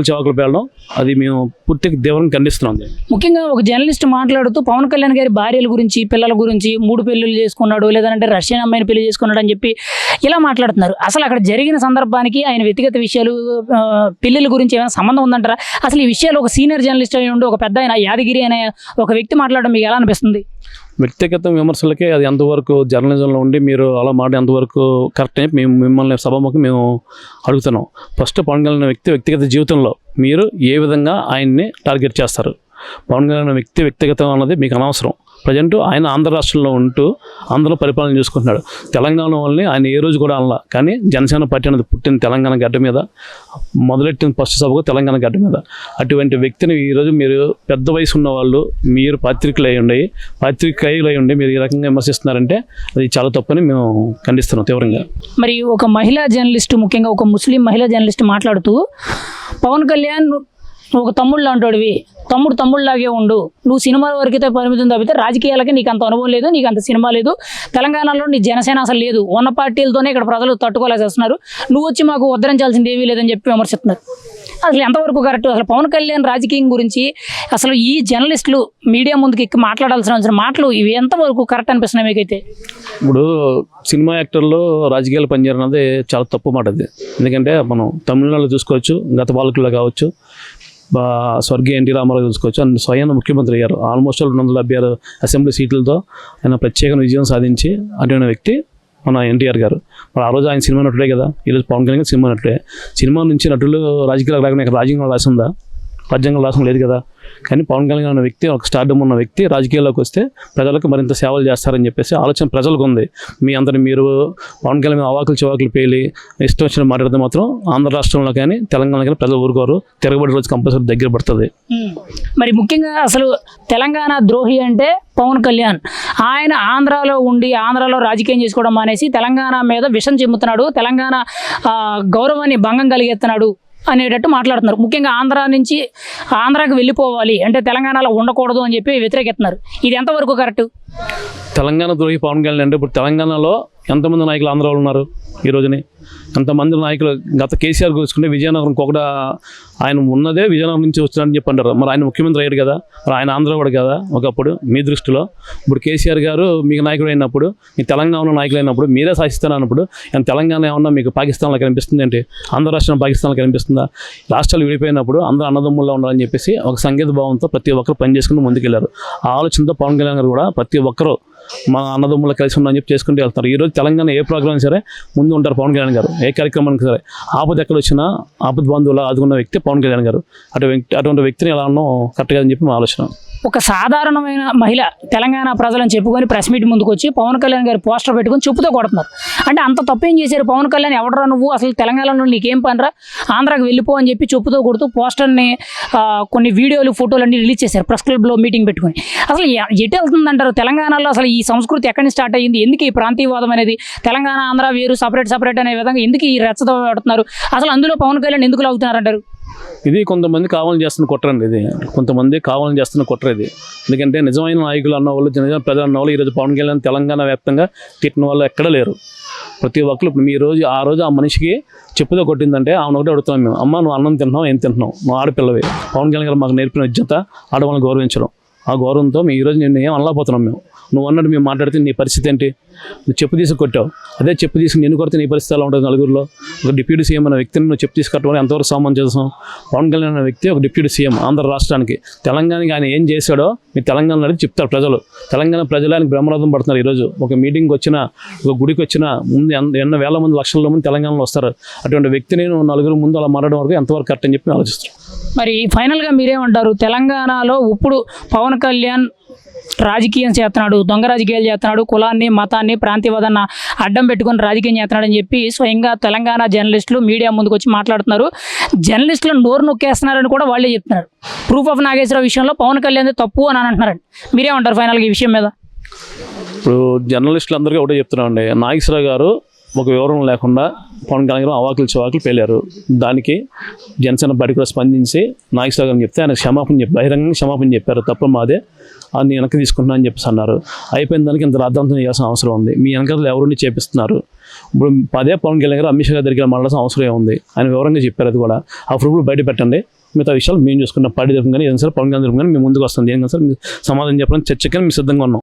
చివాకులు పేలడం, అది మేము పూర్తిగా తీవ్రంగా ఖండిస్తున్నాం. ముఖ్యంగా ఒక జర్నలిస్ట్ మాట్లాడుతూ పవన్ కళ్యాణ్ గారి భార్యల గురించి, పిల్లల గురించి, 3 పెళ్ళిళ్ళు చేసుకున్నాడు, లేదంటే రష్యన్ అమ్మాయిని పెళ్లి చేసుకున్నాడు అని చెప్పి ఇలా మాట్లాడుతున్నారు. అసలు అక్కడ జరిగిన సందర్భానికి ఆయన వ్యక్తిగత విషయాలు, పెళ్ళిళ్ళ గురించి ఏమైనా సంబంధం ఉందంటారా? అసలు ఈ విషయాలు ఒక సీనియర్ జర్నలిస్ట్ అయి ఉండి, ఒక పెద్ద ఆయన యాదగిరి అనే ఒక వ్యక్తి మాట్లాడడం మీకు ఎలా అనిపిస్తుంది? వ్యక్తిగత విమర్శలకే అది ఎంతవరకు జర్నలిజంలో ఉండి మీరు అలా మాట ఎంతవరకు కరెక్ట్ అని మేము మిమ్మల్ని సభాముఖం మేము అడుగుతున్నాం. ఫస్ట్ పవన్ కళ్యాణ్ వ్యక్తిగత జీవితంలో మీరు ఏ విధంగా ఆయన్ని టార్గెట్ చేస్తారు? పవన్ కళ్యాణ్ వ్యక్తిగతం అన్నది మీకు అనవసరం. ప్రజెంట్ ఆయన ఆంధ్ర రాష్ట్రంలో ఉంటూ ఆంధ్రలో పరిపాలన చేసుకుంటున్నాడు. తెలంగాణ వాళ్ళని ఆయన ఏ రోజు కూడా అనలా. కానీ జనసేన పార్టీ అనేది పుట్టిన తెలంగాణ గడ్డ మీద, మొదలెట్టిన ఫస్ట్ సభకు తెలంగాణ గడ్డ మీద. అటువంటి వ్యక్తిని ఈరోజు మీరు పెద్ద వయసు ఉన్న వాళ్ళు, మీరు పాత్రికేయులు అయి ఉండి మీరు ఈ రకంగా విమర్శిస్తున్నారంటే అది చాలా తప్పని మేము ఖండిస్తున్నాం తీవ్రంగా. మరి ఒక మహిళా జర్నలిస్ట్, ముఖ్యంగా ఒక ముస్లిం మహిళా జర్నలిస్ట్ మాట్లాడుతూ, పవన్ కళ్యాణ్ ఒక తమ్ముళ్ళు అంటాడువి, తమ్ముళ్ళలాగే ఉండు, నువ్వు సినిమాల వరకైతే పరిమితం తప్పితే రాజకీయాలకి నీకు అంత అనుభవం లేదు, నీకు అంత సినిమా లేదు, తెలంగాణలో నీ జనసేన అసలు లేదు, ఉన్న పార్టీలతోనే ఇక్కడ ప్రజలు తట్టుకోలేసేస్తున్నారు, నువ్వు వచ్చి మాకు ఉద్ధరించాల్సింది ఏమీ లేదని చెప్పి విమర్శిస్తున్నారు. అసలు ఎంతవరకు కరెక్ట్? అసలు పవన్ కళ్యాణ్ రాజకీయం గురించి అసలు ఈ జర్నలిస్టులు మీడియా ముందుకు ఎక్కి మాట్లాడాల్సిన మాటలు ఇవి ఎంతవరకు కరెక్ట్ అనిపిస్తున్నాయి మీకైతే? ఇప్పుడు సినిమా యాక్టర్లు రాజకీయాలు పనిచేయడం అనేది చాలా తప్పు మాట అది. ఎందుకంటే మనం తమిళనాడులో చూసుకోవచ్చు, గత పాలకుల్లో కావచ్చు, స్వర్గీయ ఎన్టీ రామారావు చూసుకోవచ్చు, ఆయన స్వయం ముఖ్యమంత్రి అయ్యారు. ఆల్మోస్ట్ 276 అసెంబ్లీ సీట్లతో ఆయన ప్రత్యేక విజయం సాధించి అటువంటి వ్యక్తి మన ఎన్టీఆర్ గారు. మరి ఆ రోజు ఆయన సినిమా నటుడే కదా, ఈరోజు పవన్ కళ్యాణ్ సినిమా నటుడే. సినిమా నుంచి నటులు రాజకీయాలకు రాకుండా ఇక్కడ రాజ్యాంగం రాసిందా? రాజ్యాంగం రాసం లేదు కదా. కానీ పవన్ కళ్యాణ్ అనే వ్యక్తి, ఒక స్టార్డమ్ ఉన్న వ్యక్తి రాజకీయాల్లోకి వస్తే ప్రజలకు మరింత సేవలు చేస్తారని చెప్పేసి ఆలోచన ప్రజలకు ఉంది. మీ అందరిని మీరు పవన్ కళ్యాణ్ అవాకులు చివాకులు పేలి ఇష్టం వచ్చిన మాట్లాడితే మాత్రం ఆంధ్ర రాష్ట్రంలో కానీ తెలంగాణలో కానీ ప్రజలు ఊరుకోరు. తిరగబడి రోజు కంపల్సరీ దగ్గర పడుతుంది. మరి ముఖ్యంగా అసలు తెలంగాణ ద్రోహి అంటే పవన్ కళ్యాణ్. ఆయన ఆంధ్రాలో ఉండి ఆంధ్రాలో రాజకీయం చేసుకోవడం మానేసి తెలంగాణ మీద విషం చిమ్ముతున్నాడు, తెలంగాణ గౌరవాన్ని భంగం కలిగేస్తున్నాడు అనేటట్టు మాట్లాడుతున్నారు. ముఖ్యంగా ఆంధ్ర నుంచి ఆంధ్రాకి వెళ్ళిపోవాలి అంటే తెలంగాణలో ఉండకూడదు అని చెప్పి వ్యతిరేకిస్తున్నారు. ఇది ఎంతవరకు కరెక్ట్? తెలంగాణ ద్రోహి పవన్ కళ్యాణ్ అంటే ఇప్పుడు తెలంగాణలో ఎంతమంది నాయకులు ఆంధ్ర వాళ్ళు ఉన్నారు ఈ రోజుని? ఎంతమంది నాయకులు గత కేసీఆర్ చూసుకుంటే విజయనగరం ఒకట ఆయన ఉన్నదే విజయనగరం నుంచి వచ్చాడని చెప్పి అంటారు. మరి ఆయన ముఖ్యమంత్రి అయ్యాడు కదా, మరి ఆయన ఆంధ్రవాడు కదా ఒకప్పుడు మీ దృష్టిలో. ఇప్పుడు కేసీఆర్ గారు మీకు నాయకుడు అయినప్పుడు, మీ తెలంగాణలో నాయకులు అయినప్పుడు, మీరే శాసిస్తానన్నప్పుడు తెలంగాణ ఏమన్నా మీకు పాకిస్తాన్లో కనిపిస్తుంది ఏంటి? ఆంధ్ర రాష్ట్రం పాకిస్తాన్లో కనిపిస్తుందా? రాష్ట్రాలు విడిపోయినప్పుడు అందరూ అన్నదమ్ముల్లో ఉండాలని చెప్పేసి ఒక సంగీత భావంతో ప్రతి ఒక్కరు పనిచేసుకుంటూ ముందుకెళ్లారు. ఆ ఆలోచనతో పవన్ కళ్యాణ్ గారు కూడా ప్రతి ఒక్కరూ మా అన్నదమ్ములు కలిసి ఉన్నామని చెప్పి చేసుకుంటూ వెళ్తారు. ఈరోజు తెలంగాణ ఏ ప్రోగ్రామ్ సరే ముందు ఉంటారు పవన్ కళ్యాణ్ గారు. ఏ కార్యక్రమానికి సరే ఆపద ఎక్కడ వచ్చినా ఆపద బంధువులు ఆదుకున్న వ్యక్తి పవన్ కళ్యాణ్ గారు. అటువంటి వ్యక్తిని ఎలా ఉన్నాం కరెక్ట్గా అని చెప్పి మా ఆలోచన. ఒక సాధారణమైన మహిళ తెలంగాణ ప్రజలను చెప్పుకొని ప్రెస్ మీట్ ముందుకు వచ్చి పవన్ కళ్యాణ్ గారి పోస్టర్ పెట్టుకొని చెప్పుతో కొడుతున్నారు. అంటే అంత తప్పేం చేశారు? పవన్ కళ్యాణ్ ఎవడరా నువ్వు, అసలు తెలంగాణలో నీకేం పనిరా, ఆంధ్రాకి వెళ్ళిపో అని చెప్పి చెప్పుతో కొడుతూ పోస్టర్ని కొన్ని వీడియోలు ఫోటోలు అన్ని రిలీజ్ చేశారు ప్రెస్ క్లబ్లో మీటింగ్ పెట్టుకొని. అసలు ఎటు వెళ్తుందంటారు తెలంగాణలో? అసలు ఈ సంస్కృతి ఎక్కడి నుంచి స్టార్ట్ అయ్యింది? ఎందుకు ఈ ప్రాంతీయవాదం అనేది? తెలంగాణ ఆంధ్ర వేరు, సపరేట్ అనే విధంగా ఎందుకు ఈ రెచ్చతో పెడుతున్నారు? అసలు అందులో పవన్ కళ్యాణ్ ఎందుకు లాగుతున్నారంటారు? ఇది కొంతమంది కావాలని చేస్తున్న కుట్రండి. ఇది కొంతమంది కావాలని చేస్తున్న కుట్ర ఇది. ఎందుకంటే నిజమైన నాయకులు అన్న వాళ్ళు, నిజమైన ప్రజలు అన్న వాళ్ళు ఈరోజు పవన్ కళ్యాణ్ తెలంగాణ వ్యాప్తంగా తిట్టిన వాళ్ళు ఎక్కడ లేరు. ప్రతి ఒక్కరు ఇప్పుడు మీ రోజు ఆ రోజు ఆ మనిషికి చెప్పుతో కొట్టిందంటే ఆమెను ఒకటే అడుగుతున్నాం మేము, అమ్మ నువ్వు అన్నం తింటున్నావు, ఏం తింటున్నావు, నువ్వు ఆడపిల్లవి. పవన్ కళ్యాణ్ గారు మాకు నేర్పిన విద్యత ఆడవాళ్ళని గౌరవించడం. ఆ గౌరవంతో మేము ఈరోజు నేను ఏం అనలేకపోతున్నాం. నువ్వు అన్నట్టు మేము మాట్లాడితే నీ పరిస్థితి ఏంటి? నువ్వు చెప్పు తీసుకు కొట్టావు, అదే చెప్పు తీసుకుని నేను కొడితే నీ పరిస్థితి ఎలా ఉంటుంది? నలుగురిలో ఒక డిప్యూటీ సీఎం అనే వ్యక్తిని నువ్వు చెప్పు తీసుకొట్టడం ఎంతవరకు సమంజసం? పవన్ కళ్యాణ్ అనే వ్యక్తి ఒక డిప్యూటీ సీఎం ఆంధ్ర రాష్ట్రానికి. తెలంగాణకి ఆయన ఏం చేశాడో మీ తెలంగాణ అనేది చెప్తారు ప్రజలు. తెలంగాణ ప్రజలు ఆయనకు బ్రహ్మరథం పడుతున్నారు. ఈరోజు ఒక మీటింగ్కి వచ్చినా, ఒక గుడికి వచ్చినా ముందు ఎన్నో వేల మంది, లక్షల మంది తెలంగాణలో వస్తారు. అటువంటి వ్యక్తిని నలుగురు ముందు అలా మాట్లాడడం వరకు ఎంతవరకు కరెక్ట్ అని చెప్పి ఆలోచిస్తాం. మరి ఫైనల్గా మీరేమంటారు? తెలంగాణలో ఇప్పుడు పవన్ కళ్యాణ్ రాజకీయం చేస్తున్నాడు, దొంగ రాజకీయాలు చేస్తున్నాడు, కులాన్ని మతాన్ని ప్రాంతీయవాదాన్ని అడ్డం పెట్టుకొని రాజకీయం చేస్తున్నాడు అని చెప్పి స్వయంగా తెలంగాణ జర్నలిస్టులు మీడియా ముందుకు వచ్చి మాట్లాడుతున్నారు. జర్నలిస్టులు నోరు నొక్కేస్తున్నారని కూడా వాళ్ళే చెప్తున్నారు. ప్రూఫ్ ఆఫ్ నాగేశ్వరరావు విషయంలో పవన్ కళ్యాణ్ తప్పు అని అంటున్నారండి. మీరేమంటారు ఫైనల్గా ఈ విషయం మీద? ఇప్పుడు జర్నలిస్టులు అందరికీ ఒకటే చెప్తున్నామండి, నాగేశ్వరరావు గారు ఒక వివరం లేకుండా పవన్ కళ్యాణ్ గారు అవాకులు చివాకులు పేలారు. దానికి జనసేన పార్టీ కూడా స్పందించి నాగేశ్వరరావు గారిని చెప్తే ఆయన బహిరంగంగా క్షమాపణ చెప్పారు. తప్ప మాదే, అది వెనక్కి తీసుకుంటున్నా అని చెప్పేసి అన్నారు. అయిపోయిన దానికి ఇంత రాద్ధాంతం చేయాల్సిన అవసరం ఉంది? మీ వెనకాల ఎవరిని చేపిస్తున్నారు? ఇప్పుడు పదే పవన్ కళ్యాణ్ గారు అమిత్ షా గారి దగ్గర మాట్లాడాల్సిన అవసరం ఉంది. ఆయన వివరంగా చెప్పారు. అది కూడా ఆ ప్రూఫ్లు బయట పెట్టండి. మిగతా విషయాలు మేము చూసుకున్నాం. పార్టీ తరఫున కానీ ఏదైనా సరే పవన్ కళ్యాణ్ తరఫున కానీ మేము ముందుకు వస్తుంది. ఏం కానీ సార్ మీరు సమాధానం చెప్పడానికి చర్చకి మేము సిద్ధంగా ఉన్నాం.